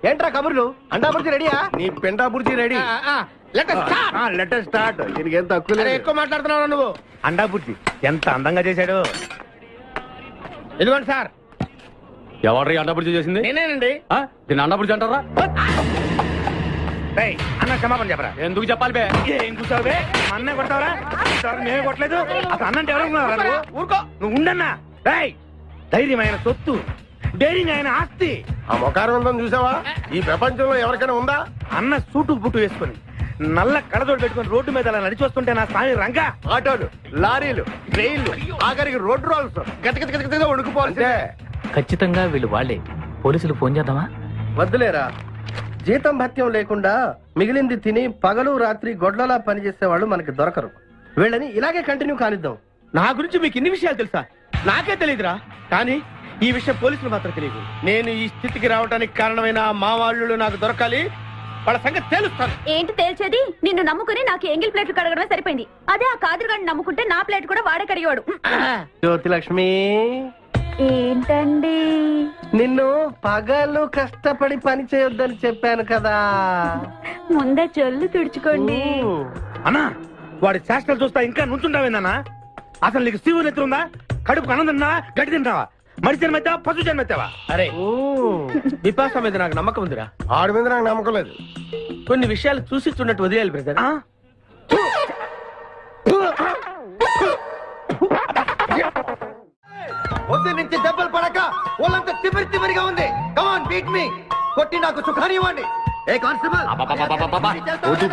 ఏంట్రా కబుర్లు? అండా బుర్జీ రెడీయా? నీ పెండా బుర్జీ రెడీ. Letter start. దీనికి ఏం తక్కువ లేదు. ఎక్కువ మాట్లాడుతున్నావు నువ్వు. అండా బుర్జీ ఎంత అందంగా చేశాడు. ఇదిగోండి సార్. ఎవరు అండబుర్జీ చేసింది? నేనేనండి. దీన్ని అండబుర్జీ అంటారా? అన్న క్షమాపణ చెప్పరా. ఎందుకు చెప్పాలి బే? ఏం కూర్చోవే? అన్నే కొడతావరా? నేనే కొట్టలేదు. అసలు అన్నంటే ఎవరు? ఊరుకో, నువ్వు ఉండన్నా. ధైర్యమైన సొత్తు, డైరింగ్ అయిన ఆస్తి. ఆ మొకారం ఉందని చూసావా? ఈ ప్రపంచంలో ఎవరికైనా ఉందా? అన్న సూటు బుట్టు వేసుకుని నల్ల కడదోడు పెట్టుకుని రోడ్డు మీద అలా నడిచి వస్తుంటే నా స్వామి రంగా. ఆటోలు, లారీలు, ట్రైన్లు, ఆఖరికి రోడ్ రోల్స్ గతగతగతగా ఉడుకుపోతే. ఖచ్చితంగా వీళ్ళు వాళ్ళే. పోలీసులు ఫోన్ చేద్దామా? వద్దులేరా. జీతం భత్యం లేకుండా మిగిలింది తిని పగలు రాత్రి గొడ్లలా పనిచేసే వాళ్ళు మనకి దొరకరు. వీళ్ళని ఇలాగే కంటిన్యూ కానిద్దాం. నా గురించి మీకు ఇన్ని విషయాలు తెలుసా? నాకే తెలియదురా. కానీ ఈ విషయం పోలీసులు మాత్రం తెలియదు. నేను ఈ స్థితికి రావడానికి కారణమైన మా వాళ్ళు నాకు దొరకాలి. వాళ్ళ సంగతి తేలుస్తాను. ఏంటి తేల్చేది? నిన్ను నమ్ముకుని నాకు ఎంగిల్ ప్లేట్లు కడగడమే సరిపోయింది. అదే ఆ కాదురుగాడిని నమ్ముకుంటే నా ప్లేట్ కూడా వాడే కడిగాడు. జ్యోతిలక్ష్మి, ఏంటండి? నిన్ను పగలు కష్టపడి పని చేయొద్దని చెప్పాను కదా. ముందే చల్లు తుడుచుకోండి. అన్నా, వాడి చేష్టలు చూస్తా ఇంకా నుంచుంటావేందన్నా? అసలు నీకు శివుని ఎత్తుందా? కడుపు అన్నం తిన్నా, గడ్డి తింటావా? మనిషి జన్మెత్తావా, పశు జన్మెత్తావా? అరే, విపాస మీద నాకు నమ్మకం ఉందిరా. ఆడి మీద నాకు నమ్మకం లేదు. కొన్ని విషయాలు చూసి చూడట్టు వదిలేయాలి బ్రదర్. పొద్దు నుంచి దెబ్బలు పడక వాళ్ళంతా తిమిరిగా ఉంది. కమాన్ బీట్ మీ. కొట్టి నాకు సుఖాన్ని ఇవ్వండి. ఏ కానిస్టేబుల్,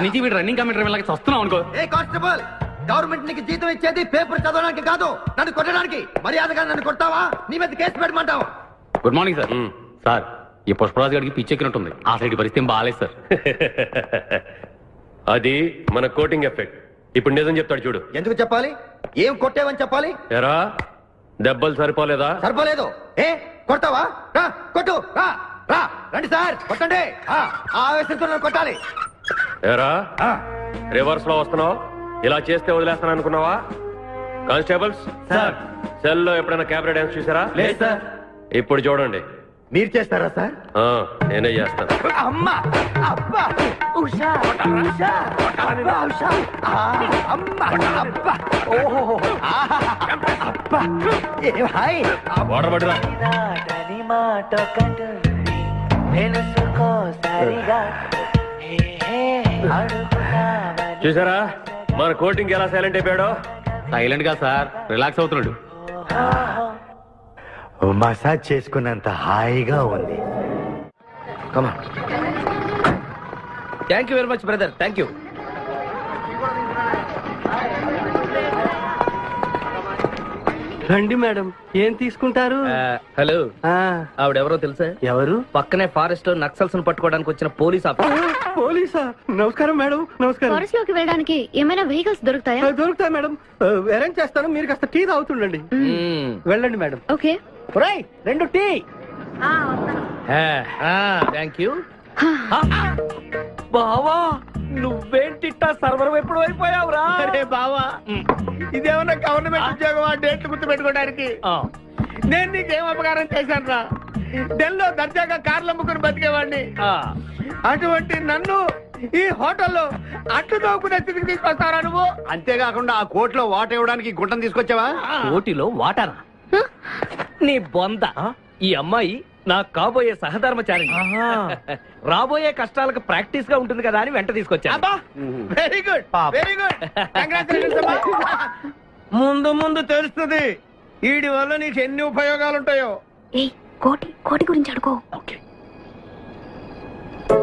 నుంచి వీడు రన్నింగ్ కమిటర్ వస్తున్నావు అనుకో. ఏ కానిస్టేబుల్, గవర్నమెంట్ నీకు జీతం ఇచ్చేది పేపర్ చదవడానికి కాదు, నన్ను కొట్టడానికి. మర్యాదగా నన్ను కొడతావా? నీ మీద కేసు పెట్టమంటావా? Good morning sir. సార్, ఈ పుష్పరాజు గారికి పిచ్చెక్కినట్టుంది. ఆ సైడ్ పరిస్థితి బాగాలేదు సార్. అది మన కోటింగ్ ఎఫెక్ట్. ఇప్పుడు నిజం చెప్తాడు చూడు. ఎందుకు చెప్పాలి? ఏం కొట్టేవని చెప్పాలి? ఎరా, దెబ్బలు సరిపోలేదా? సరిపోలేదు. ఏ కొడతావా? రా కొట్టు. రా రా, రండి సార్, కొట్టండి. ఆవేశంతో నన్ను కొట్టాలి. ఎరా, రివర్స్ లో వస్తున్నావు. ఇలా చేస్తే వదిలేస్తాను అనుకున్నావా? కానిస్టేబుల్స్ సార్, సెల్ లో ఎప్పుడైనా కెమెరా డాన్స్ చూసారా? లేదు సార్. ఇప్పుడు చూడండి. మీరు చేస్తారా సార్? నేనే చేస్తాను. అమ్మా, అబ్బా, ఉషా, ఉషా, అబ్బా, ఉషా, అమ్మా, అబ్బా, ఓహో, అబ్బా, ఏ భాయ్, వాడబడిరా. చూసారా మన కోటింగ్ ఎలా సైలెంట్ అయిపోయాడో? సైలెంట్ గా సార్, రిలాక్స్ అవుతున్నాడు. మసాజ్ చేసుకున్నంత హాయిగా ఉంది. Thank you very much brother, thank you. రండి మేడం, ఏం తీసుకుంటారు? హలో, ఆవిడెవరో తెలుసా? ఎవరు? పక్కనే ఫారెస్ట్ లో నక్సల్స్ పట్టుకోవడానికి వచ్చిన పోలీస్ ఆఫీసర్. పోలీసా? నమస్కారం మేడం. నమస్కారం. ఫారెస్ట్ లోకి వెళ్ళడానికి ఏమైనా వెహికల్స్ దొరుకుతాయా? దొరుకుతాయి మేడం, అరేంజ్ చేస్తాను. మీరు కాస్త టీ తాగుతుండండి. వెళ్ళండి madam. Okay. 2 tea. Thank you. బావా, నువ్వేంటిట్టా సర్వర్ ఎప్పుడు అయిపోయావురా? అరే బావా, ఇదేమన్నా గవర్నమెంట్ ఉద్యోగం? డేట్లు గుర్తు పెట్టుకోవడానికి నేను నీకేం అపకారం చేశాను రా? ఢిల్లీలో దర్జాగా కార్లు అమ్ముకుని బతికేవాడిని. అటువంటి నన్ను ఈ హోటల్లో అట్లు తోకునే స్థితికి తీసుకొస్తారా నువ్వు? అంతేకాకుండా ఆ కోర్టులో వాట ఇవ్వడానికి గుంటను తీసుకొచ్చావా? కోటిలో వాటారా? నీ బొంద. ఈ అమ్మాయి నాకు కాబోయే సహధర్మచారి. రాబోయే కష్టాలకు ప్రాక్టీస్ గా ఉంటుంది కదా అని వెంట తీసుకొచ్చా. Very good, very good. ముందు ముందు తెలుస్తుంది వీడి వల్ల నీకు ఎన్ని ఉపయోగాలు ఉంటాయో. కోటి గురించి అడుకో.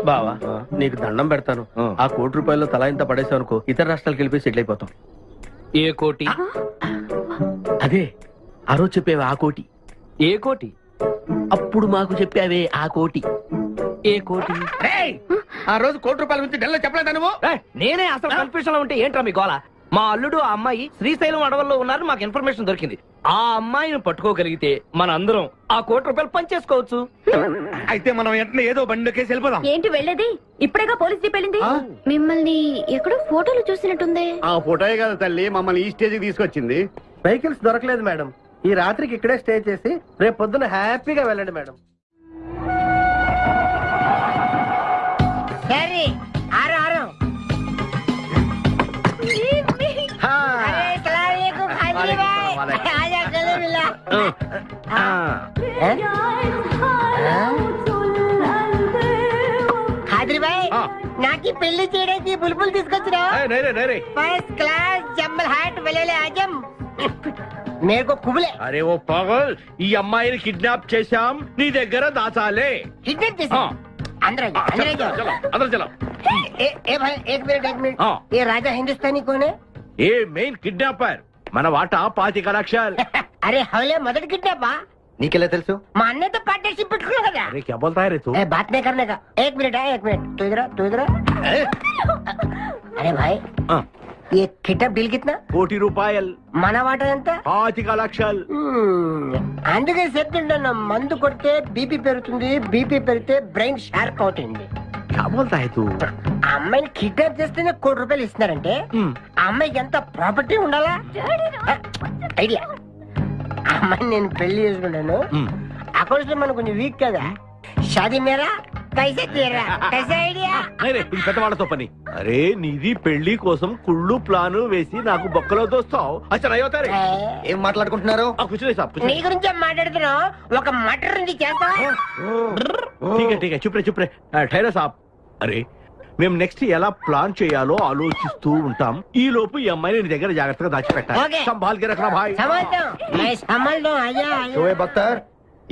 బావా, నీకు దండం పెడతాను. ఆ ₹1 తలా ఇంత పడేసావు అనుకో, ఇతర రాష్ట్రాలకు వెళ్ళిపోయి సెటిల్ అయిపోతాం. ఏ కోటి? అదే ఆ రోజు చెప్పేవా ఆ కోటి. ఏ కోటి? అప్పుడు మాకు చెప్పావే ఆ కోటి. ఏ కోటి? ఆ రోజు ₹1 గురించి ఢిల్లీలో చెప్పలేదా నువ్వు? నేనే అసలు కన్ఫ్యూషన్ లో ఉంటే ఏంట్రా మీ గోల? మా అల్లుడు ఆ అమ్మాయి శ్రీశైలం అడవుల్లో ఉన్నారని మాకు ఇన్ఫర్మేషన్ దొరికింది. ఆ అమ్మాయిని పట్టుకోగలిగితే మన అందరం ఆ ₹1 పంచేసుకోవచ్చు. అయితే మనం వెంటనే ఏదో బండికేసి వెళ్ళిపోదాం. ఏంటి వెళ్ళేది? ఇప్పుడేగా పోలీస్ జీప్ వెళ్ళింది. మిమ్మల్ని ఎక్కడో ఫోటోలు చూసినట్టుంది. ఆ ఫోటోయే కదా తల్లి మమ్మల్ని ఈ స్టేజ్కి తీసుకొచ్చింది. వెహికల్స్ దొరకలేదు మేడం. ఈ రాత్రికి ఇక్కడే స్టే చేసి రేపు పొద్దున హ్యాపీగా వెళ్ళండి మేడం. ఖాద్రి భాయ్, నాకు పెళ్లి చేయడానికి బుల్బుల్ తీసుకొచ్చినా? ఫస్ట్ క్లాస్ జంబల్ హాట్ వెలెలే ఆజం మేరకు కుబులే. అరే ఓ పాగల్, ఈ అమ్మాయిని కిడ్నాప్ చేశాం, నీ దగ్గర దాచాలే. కిడ్నాప్ చేశాం? अंदर चलो ए भाई एक मिनट ये राजा हिंदुस्तानी कौन है? ये मेन किडनैपर మన వాటా 25 లక్షలు. अरे हवले मदद किडनैपा నీకెలా తెలుసు? మా అన్నతో పార్ట్నర్షిప్ పెట్టుకున్నా కదా. अरे क्या बोलता है रे तू? बात नहीं करने का. एक मिनट तू इधर अरे भाई ये किडनैप डील कितना? ₹1 మన వాటా ఎంత? 25 లక్షలు. అందుకే చెప్తుంటాను, మందు కొడితే బీపీ పెరుగుతుంది, బీపీ పెరిగితే బ్రెయిన్ షార్ప్ అవుతుంది. क्या बोलता है तू? అమ్మాయిని కిడ్నాప్ చేస్తేనే ₹1 ఇస్తున్నారంటే ఆ అమ్మాయికి ఎంత ప్రాపర్టీ ఉండాలా? ఐడియా, అమ్మాయిని నేను పెళ్లి చేసుకుంటాను. అకౌంట్స్ లో మనకు కొంచెం వీక్ కదా. షాదీ మేరా పైసా తీరా కైసా ఐడియా? ఇది పెద్దవాళ్ళతో పని. అరే నీది పెళ్లి కోసం కుళ్ళు ప్లాను వేసి నాకు బొక్కలో దోస్తావు. అచ్చా అయ్యోతారే ఏం మాట్లాడుకుంటున్నారు? నీ గురించి మాట్లాడుతున్నావు. ఒక మటర్ నుంచి చేస్తావా? ठीक है चुप रे ठहरा साहब. అరే మేము నెక్స్ట్ ఎలా ప్లాన్ చేయాలో ఆలోచిస్తూ ఉంటాం. ఈ లోపు ఈ అమ్మాయిని నీ దగ్గర జాగ్రత్తగా దాచిపెట్టాలి. సంభాల్ కే రఖనా భాయ్. షోయబ్ అఖ్తర్,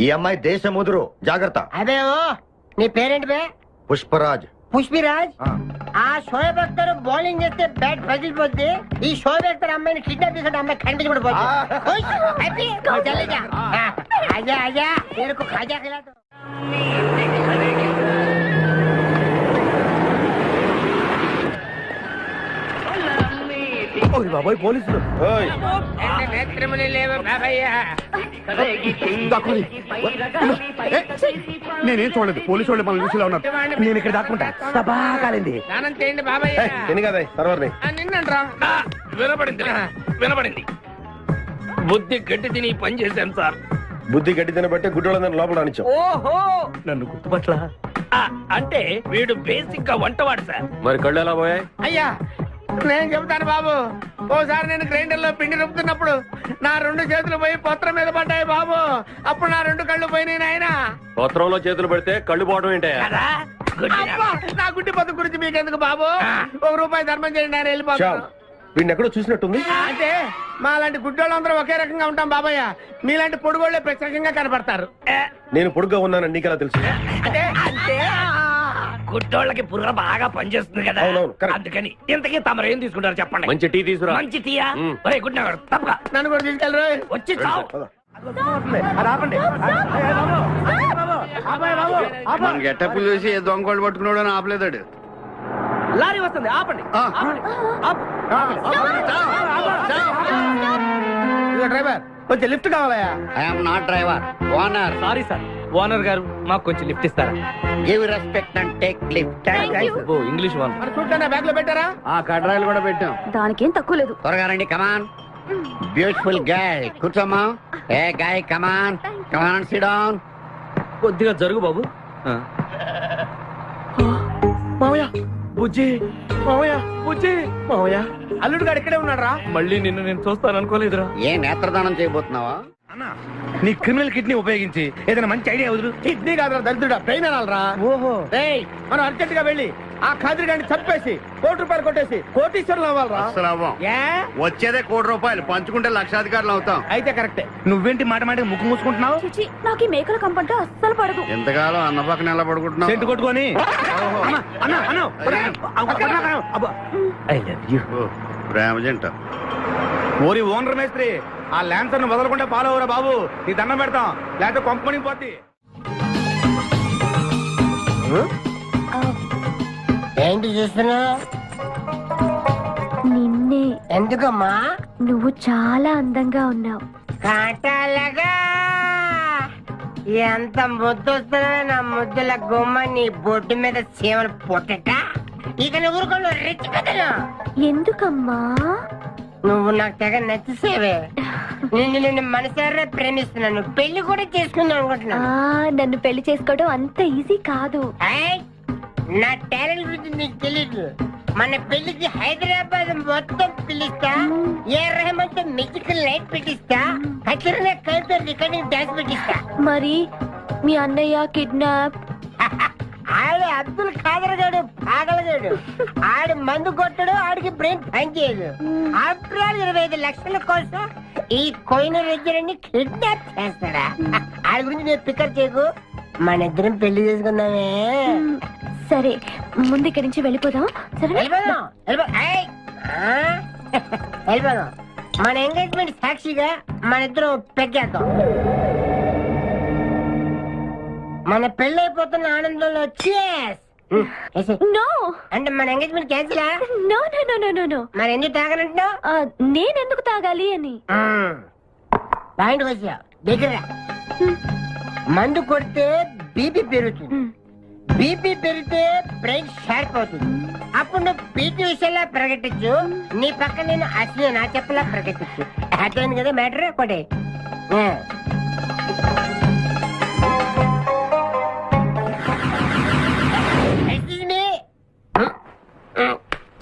ఈ అమ్మాయి దేశముదురు, జాగ్రత్త. అదే ఓ నీ పేరెంట్ బే? పుష్పరాజ్. పుష్పిరాజ్? ఆ షోయబ్ అఖ్తర్ బౌలింగ్ చేస్తే బ్యాట్ పగిలిపోద్ది. ఈ షోయబ్ అఖ్తర్ అమ్మాయిని కిడ్నాప్ చేసిన అమ్మాయి కనిపించి కూడా పోతుంది. ఆజా तेरे को खाजा खिला दो. బాబాయ్ పోలీసులు. నేనేం చూడలేదు, పోలీసు వాళ్ళు మన చూసిలా ఉన్నారు. నేను ఇక్కడ దాక్కుంటా. సబాకాలింది. వినపడింది. బుద్ధి గట్టి తిని పని చేశాను సార్. బుద్ధి గట్టి తినబట్టే గుడ్డోళ్ళందరినీ లోపల రానిచ్చావు. ఓహో, నన్ను గుర్తుపట్ల. అంటే వీడు బేసిక్ గా వంటవాడు సార్. మరి కళ్ళు ఎలా పోయాయి? అయ్యా నేను చెబుతాను బాబు. ఓసారి నేను గ్రైండర్ లో పిండి రుబ్బుతున్నప్పుడు నా 2 చేతులు పోయి పత్రం మీద పడ్డాయి బాబు. అప్పుడు నా 2 కళ్ళు పోయినాయి నాయన. పత్రంలో చేతులు పెడితే కళ్ళు పోవడం ఏంటే? నా గుడ్డి పత్తు గురించి మీకెందుకు బాబు? ₹1 ధర్మం చేయండి, ఆయన వెళ్ళిపోతాను. వీడిని ఎక్కడో చూసినట్టుంది. అంటే మాలాంటి గుడ్డోళ్ళందరూ ఒకే రకంగా ఉంటాం బాబయ్య. మీలాంటి పొడుగోళ్లే ప్రత్యేకంగా కనపడతారు. నేను పొడుగ్గా ఉన్నానని నీకెలా తెలుసు? అంటే గుడ్డోళ్ళకి బుర్ర బాగా పనిచేస్తుంది కదా అందుకని ఇంతకీ తమరు ఏం తీసుకుంటారు చెప్పండి. మంచి టీ తీసుకురా. మంచి టీయా? ఒరే గుడ్ నగర్ తప్పగా నన్ను కూడా తీసుకెళ్ళరు. వచ్చి చావు. మన గెట్టప్పులు చూసి ఏ దొంగోళ్ళు పట్టుకున్నాడు అని ఆపలేదాడు. లారీ వస్తుంది, ఆపండి. డ్రైవర్ కొంచెం లిఫ్ట్ కావాలయా? I'm not driver, owner. Sorry sir, owner గారు మాకు కొంచెం లిఫ్ట్ ఇస్తారా? Give respect and take lift. Oh English one. మన చూడటానికి బ్యాగ్ లో పెట్టారా? ఆ కడ్రాయిలు కూడా పెట్టాం. దానికేం తక్కువ లేదు. త్వరగా రండి, కమాన్. బ్యూటిఫుల్ గర్ల్, కూర్చోమ్మా. ఏ గాయ్, కమాన్ కమాన్, సిట్ డౌన్. కొద్దిగా జరుగు బాబు. మామయ్య, బుజ్జి, మామయ్య, బుజ్జి, మామయ్య, అల్లుడు గారు ఇక్కడే ఉన్నాడు రా. మళ్ళీ నిన్ను నేను చూస్తాను అనుకోలేదురా. ఏ నేత్రదానం చేయబోతున్నావా? నీ క్రిమినల్ కిడ్నీ ఉపయోగించి ఏదైనా మంచి ఐడియా వదులు. కిడ్నీ కాదురా దరిద్రుడా, బ్రెయిన్ అనాలరా. ఓహో, ఏయ్, మనం అర్జెంట్ గా వెళ్ళి ఆ ఖాదిరి గారిని చంపేసి ₹1,00,00,000 కొట్టేసి కోటీశ్వరులు అవ్వాలరా. అసలు అవ్వం. వచ్చేదే ₹1,00,00,000, పంచుకుంటే లక్షాధికారులు అవుతాం. అయితే కరెక్టే. నువ్వేంటి మాట మాట ముక్కు మూసుకుంటున్నావు? చిచి, నాకు ఈ మేకల కంపంటే అస్సలు పడదు. ఎంతకాలం అన్న పక్కన ఎలా పడుకుంటున్నావు? సెంటు కొట్టుకొని ఐ లవ్ యూ. ప్రేమ జంట. ఓరి ఓనర్ మేస్త్రి, ఆ ల్యాన్సర్ ను వదలకుండా ఫాలో అవరా బాబు. నీ దండం పెడతాం, లేకపోతే కొంపని పోద్ది. ఏంటి చూస్తున్నా? నిన్నే. ఎందుకమ్మా? నువ్వు చాలా అందంగా ఉన్నావు. కాటాలగా ఎంత ముద్దు వస్తున్నా నా ముద్దుల గుమ్మ నీ బొడ్డు మీద చీమలు పొట్టట. ఇక నువ్వు ఊరుకోను రెచ్చి కదను. ఎందుకమ్మా? నువ్వు నాకు తెగ నచ్చేసేవే. నిన్ను మనసారా ప్రేమిస్తున్నాను, పెళ్లి కూడా చేసుకుందాం అనుకుంటున్నా. నన్ను పెళ్లి చేసుకోవడం అంత ఈజీ కాదు. నా టాలెంట్ గురించి నీకు తెలీదు. మన పెళ్లికి హైదరాబాద్ మొత్తం పిలుస్తా, ఏ రెహమాన్ తో మ్యూజికల్ నైట్ పెట్టిస్తా, ఖచ్చితంగా కలితో రికార్డింగ్ డాన్స్ పెట్టిస్తా. మరి మీ అన్నయ్య కిడ్నాప్? ఆడు అబ్దుల్ ఖాదర్ గాడు పాగలగాడు. ఆడు మందు కొట్టడు, ఆడికి బ్రెయిన్ పనిచేయదు. ఆఫ్టర్ ఆల్ 25 లక్షల కోసం ఈ కోయిన రెడ్డిని కిడ్నాప్ చేస్తాడా? ఆడి గురించి నేను పికప్ చేయకు, మన ఇద్దరం పెళ్లి చేసుకుందామే. సరే, ముందు ఇక్కడి నుంచి వెళ్ళిపోదాం. వెళ్ళిపోదాం. మన ఎంగేజ్మెంట్ సాక్షిగా మన ఇద్దరం పెగ్గేద్దాం. మన పెళ్ళైపోతున్న ఆనందంలో అంటే మన ఎంగేజ్మెంట్ క్యాన్సిలా? No no no no no no. మరి ఎందుకు తాగనంటున్నావు? నేనెందుకు తాగాలి అని. పాయింట్ వచ్చా దగ్గర. మందు కొడితే బీపీ పెరుగుతుంది, బీపీ పెరిగితే బ్రెయిన్ షార్ప్ అవుతుంది. అప్పుడు నువ్వు పీటీ విషయంలో ప్రకటించు, నీ పక్క నేను అసలు నా చెప్పలా ప్రకటించు. అర్థమైంది కదా మ్యాటర్? ఒకటి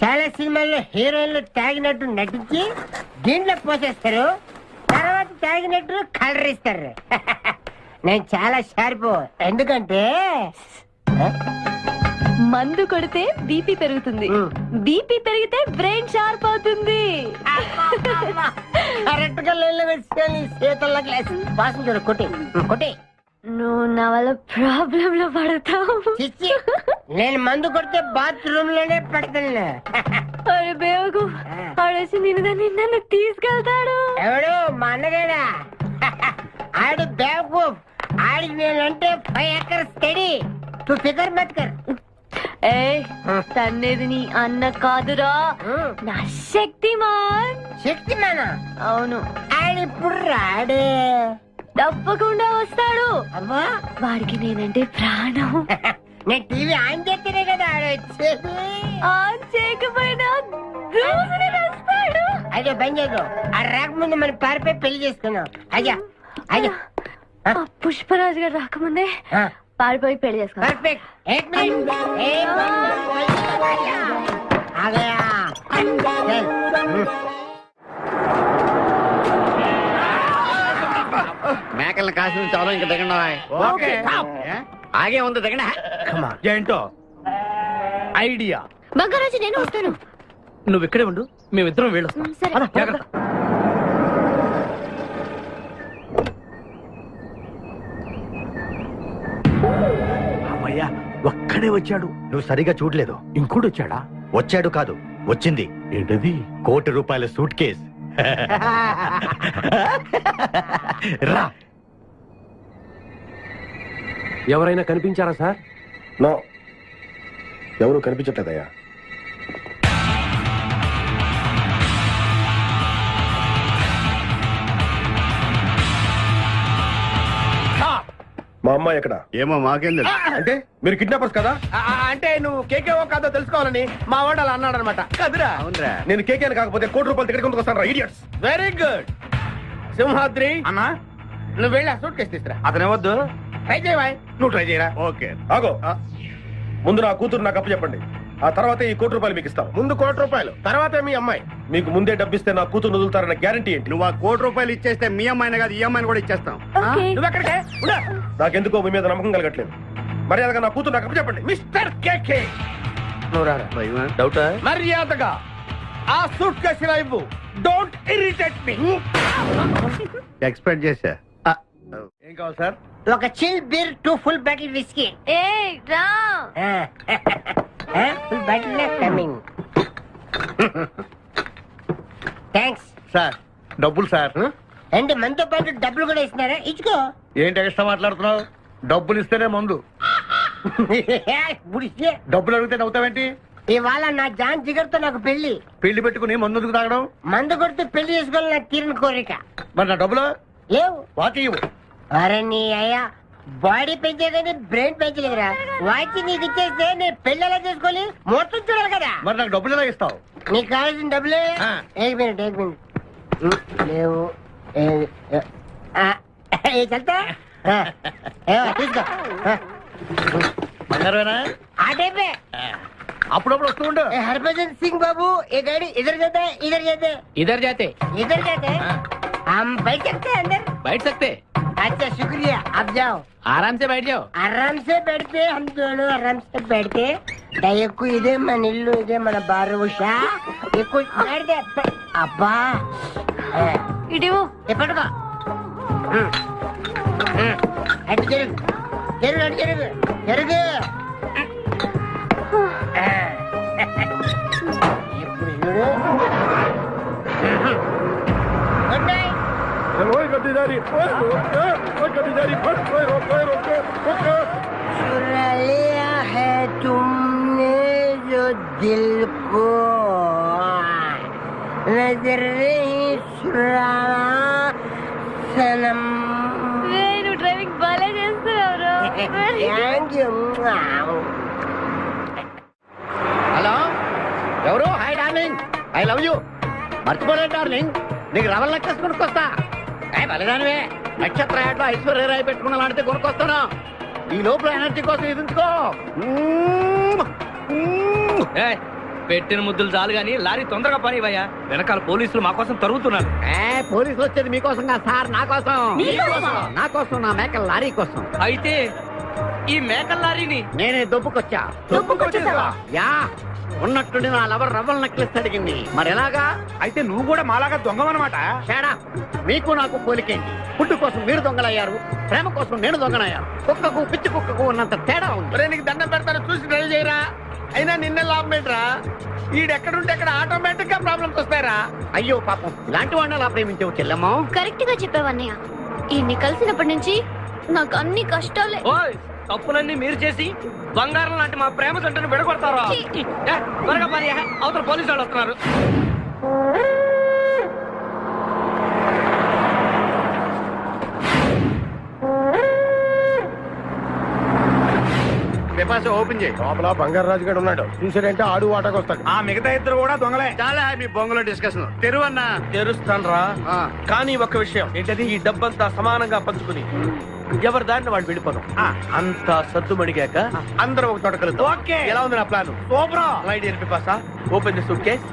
చాలా సినిమాల్లో హీరోయిన్లు తాగినట్టు నటించి దీంట్లో పోసేస్తారు, తర్వాత తాగినట్టు కలర్ ఇస్తారు. నేను చాలా షార్ప్. ఎందుకంటే మందు కొడితే బీపీ పెరుగుతుంది, బీపీ పెరిగితే బ్రెయిన్ షార్ప్ అవుతుంది. కరెక్ట్ గా శీతల గ్లాస్ వాసన చూడు. కొట్టి కొట్టి. నువ్వు నా వల్ల ప్రాబ్లం లో పడతావు. నేను మందు కొడితే బాత్రూమ్ లోనే పడతాను. బేవకు ఆడేసి నిన్ను తీసుకెళ్తాడు. ఎవడు? మా అన్నగాడా? ఆడు బేవకు. ఆడికి నేనంటే 5 acres స్టడీ. తు ఫికర్ మత్ కర్. తన్నేది నీ అన్న కాదురా, నా శక్తిమాన్. శక్తిమానా? అవును. ఆడిప్పుడు రాడే. తప్పకుండా వస్తాడు. వాడికి నేనంటే ప్రాణం. నేను టీవీ ఆన్ చేస్తేనే కదా ఆడొచ్చేది. ఆన్ చేయకపోయినా రోజునే వస్తాడు. అదే పని చేయదు. ఆ రాకముందు మనం పారిపోయి పెళ్లి చేసుకున్నాం. అయ్యా అయ్యా పుష్పరాజు గారు రాకముందే పారిపోయి పెళ్లి చేసుకున్నాం. పర్ఫెక్ట్. మేకల్ని కాసిన చాలా ఇంకా దిగండి. ఆగే ఉంది, దిగండి. ఏంటో ఐడియా. బంగారాజు నేను వస్తాను. నువ్వు ఇక్కడే ఉండు, మేమిద్దరం వెళ్ళొస్తాం. జాగ్రత్త. అమ్మయ్యా, ఒక్కడే వచ్చాడు. నువ్వు సరిగా చూడలేదు. ఇంకోటి వచ్చాడా? వచ్చాడు కాదు, వచ్చింది. ఏంటది? ₹1,00,00,000 సూట్ కేస్. రా. ఎవరైనా కనిపించారా సార్? నో, ఎవరు కనిపించట్లేదయ్యా. మా అమ్మాయి ఎక్కడ? ఏమో మాకేం తెలుసు. అంటే మీరు కిడ్నాపర్స్ కదా? అంటే నువ్వు కేకేవో కాదో తెలుసుకోవాలని మా వాడు అలా అన్నాడు అనమాట కదురా. నేను కేకేని కాకపోతే ₹1,00,00,000 టికెట్ కొందుకు వస్తాను రా, ఇడియట్స్. Very good Simhadri. అన్నా నువ్వు వెళ్ళి ఆ సూట్ కేసు తీసుకురా. అతనే వద్దు. ట్రై చేయవా? నువ్వు ట్రై చేయరా. ఓకే. ఆగో, ముందు నా కూతురు నాకు అప్పు చెప్పండి, ఆ తర్వాత ఈ ₹1,00,00,000 మీకు ఇస్తాం. ముందు ₹1,00,00,000, తర్వాత మీ అమ్మాయి. మీకు ముందే డబ్బిస్తే నా కూతురు వదులుతారన్న గ్యారంటీ ఏంటి? నువ్వు ఆ ₹1,00,00,000 ఇచ్చేస్తే మీ అమ్మాయిని కాదు, ఈ అమ్మాయిని కూడా ఇచ్చేస్తాం. నువ్వు ఎక్కడికే? నాకెందుకో మీ మీద నమ్మకం కలగట్లేదు. మర్యాదగా నా కూతురు నాకు అప్పు చెప్పండి. మిస్టర్ కేకే, నువ్వు రారా. డౌటా? మర్యాదగా ఆ సూట్ కేసు ఇలా ఇవ్వు. Don't irritate me. ఎక్స్పెక్ట్ చేశా. ఏం కావాలి సార్? ఒక chill beer 2 full bottle whisky. Full bottle coming. Thanks sir డబ్బులు సార్. అంటే మనతో పాటు డబ్బులు కూడా ఇస్తున్నారా? ఇచ్చుకో. ఏంటి ఎక్స్ట్రా మాట్లాడుతున్నావు? డబ్బులు ఇస్తేనే మందు. డబ్బులు అడిగితే నవ్వుతావేంటి? ఇవాళ నా జాన్ జిగర్తో నాకు పెళ్లి. పెళ్లి పెట్టుకుని మందు ఎందుకు తాగడం? మందు కొడితే పెళ్లి చేసుకోవాలని నాకు తీరిన కోరిక. మరి నా డబ్బులు లేవు. వాటి ఇవ్వు. అరే నీ అయ్యా, బాడీ పెంచేదని బ్రెయిన్ పెంచలేదురా. వాచి నీకు ఇచ్చేస్తే నేను పెళ్లి ఎలా చేసుకోవాలి? మొత్తం చూడాలి కదా. మరి నాకు డబ్బులు ఎలా ఇస్తావు? నీకు కావాల్సిన డబ్బులే. ఏక్ మినిట్ లేవు. చల్తా తీసుకో. బంగారమేనా? ఆ టైపే. అప్పుడప్పుడు వస్తూ ఉండు. हरभजन सिंह बाबू, ये गाड़ी इधर जाता है, इधर जाते हैं, इधर जाते इधर जाते हैं। हम बैठ सकते हैं अंदर? बैठ सकते? अच्छा शुक्रिया, आप जाओ. आराम से बैठ जाओ. आराम से बैठते, हम दोनों आराम से बैठते. दयकु इधे मन इल्लू इधे मन बारू उषा ये कुछ बैठ दे. अब्बा इडियो ये पटका అటు జరుగు జరుగు అటు జరుగు జరుగు. ఇప్పుడు చూడు. Good night. चुरा लिया है तुमने जो दिल को, नजर नहीं चुराना सनम. నువ్వు డ్రైవింగ్ బాగా చేస్తున్నావు. Thank you. హలో, ఎవరు? Hi darling, I love you. మర్చిపోలేదు డార్లింగ్, నీకు రవల్ నెక్లెస్ కొనుక్కొస్తా. బలిదానివే, నక్షత్ర యాడ్లో ఐశ్వర్యరాయ్ పెట్టుకున్న లాంటిది కొనుక్కొస్తాను. ఈ లోపల ఎనర్జీ కోసం ఎదుంచుకో. పెట్టిన ముద్దులు చాలు గాని లారీ తొందరగా పని ఇవ్వయ్యా. వెనకాల పోలీసులు మా కోసం తరుగుతున్నారు. పోలీసులు వచ్చేది మీకోసం కాదు సార్, నా కోసం. నా కోసం, నా మేకల లారీ కోసం. అయితే ఈ మేకల లారీని నేనే దొబ్బుకొచ్చా. యా, ఉన్నట్టుండి నా లవర్ రవ్వల్ నెక్లెస్ అడిగింది. మరి ఎలాగా? అయితే నువ్వు కూడా మాలాగా దొంగవన్నమాట. తేడా మీకు నాకు పోలికేంటి? ఫుడ్ కోసం మీరు దొంగలయ్యారు, ప్రేమ కోసం నేను దొంగనయ్యాను. కుక్కకు పిచ్చి కుక్కకు ఉన్నంత తేడా ఉంది. నీకు దండం పెడతాను, చూసి డ్రైవ్ చేయరా. అయినా నిన్నే లాభం ఏంట్రా? ఈడెక్కడుంటే అక్కడ ఆటోమేటిక్ గా ప్రాబ్లమ్స్ వస్తాయరా. అయ్యో పాపం, ఇలాంటి వాడిని అలా ప్రేమించవు చెల్లెమ్మా. కరెక్ట్ గా చెప్పావన్నయ్య. ఈయన్ని కలిసినప్పటి నుంచి నాకు అన్ని కష్టాలే. తప్పులన్నీ మీరు చేసి బంగారం లాంటి మా ప్రేమ జంటను విడగొడతారా? త్వరగా పని, అవతల పోలీసు వాళ్ళు వస్తున్నారు. ఓపెన్ చేయి. లోపల బంగారు రాజు గారు ఉన్నాడు, చూసాడంటే ఆడు వాటకు వస్తాడు. ఆ మిగతా ఇద్దరు కూడా దొంగలే. చాలా మీ బొంగులో డిస్కషన్. తెరువన్నా తెరుస్తాను రా. కానీ ఒక విషయం ఏంటది? ఈ డబ్బంతా సమానంగా పంచుకుని ఎవరి దారిని వాడు వెళ్ళిపోదాం. అంతా సద్దు మడిగాక అందరం ఒక తోట కలుద్దాం. ఓకే, ఎలా ఉంది నా ప్లాన్? సూపర్. లైట్ ఎల్పి పాసా. Open the suitcase.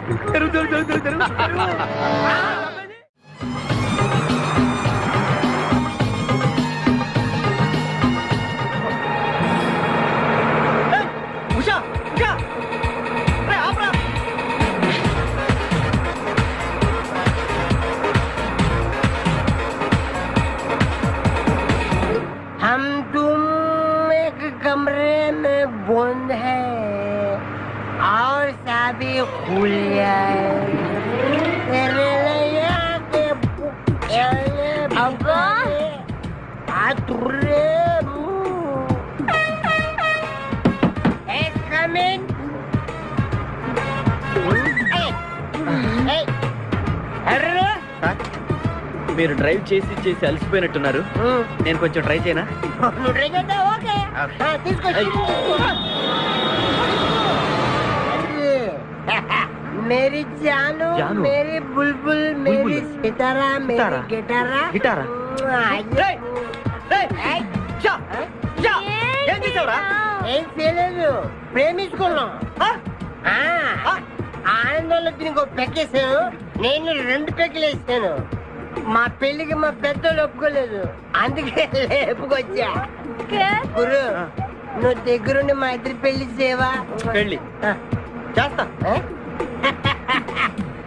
Usha Usha, రే ఆపరా. हम तुम एक कमरे में बंद है और साबी खुल जाए तेरे लिए के अब्बा आतुरे come in. Hey. Hey. మీరు డ్రైవ్ చేసి చేసి అలసిపోయినట్టున్నారు నేను కొంచెం ట్రై చేయనా నువ్వు ట్రై చేద్దా ఓకే తీసుకో मेरी जानू मेरी बुलबुल मेरी सितारा मेरी गिटारा గిటారా ఏం చేసావురా ఏం చేయలేదు ప్రేమించుకున్నాం ఆనందంలో దీనికి ఒక పెక్కేసాను నేను 2 పెక్కలు వేసాను మా పెళ్లికి మా పెద్దలు ఒప్పుకోలేదు అందుకే లేపుకొచ్చా గురు నువ్వు దగ్గరుండి మా ఇద్దరు పెళ్లి చేయవా పెళ్లి చేస్తా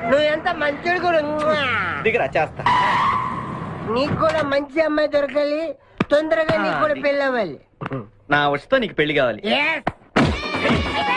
నువ్వు ఎంత మంచోడు గురు దిగరా చేస్తా నీకు కూడా మంచి అమ్మాయి దొరకాలి తొందరగా నీకు కూడా పెళ్ళి అవ్వాలి నా వచ్చతో నీకు పెళ్లి కావాలి Yes.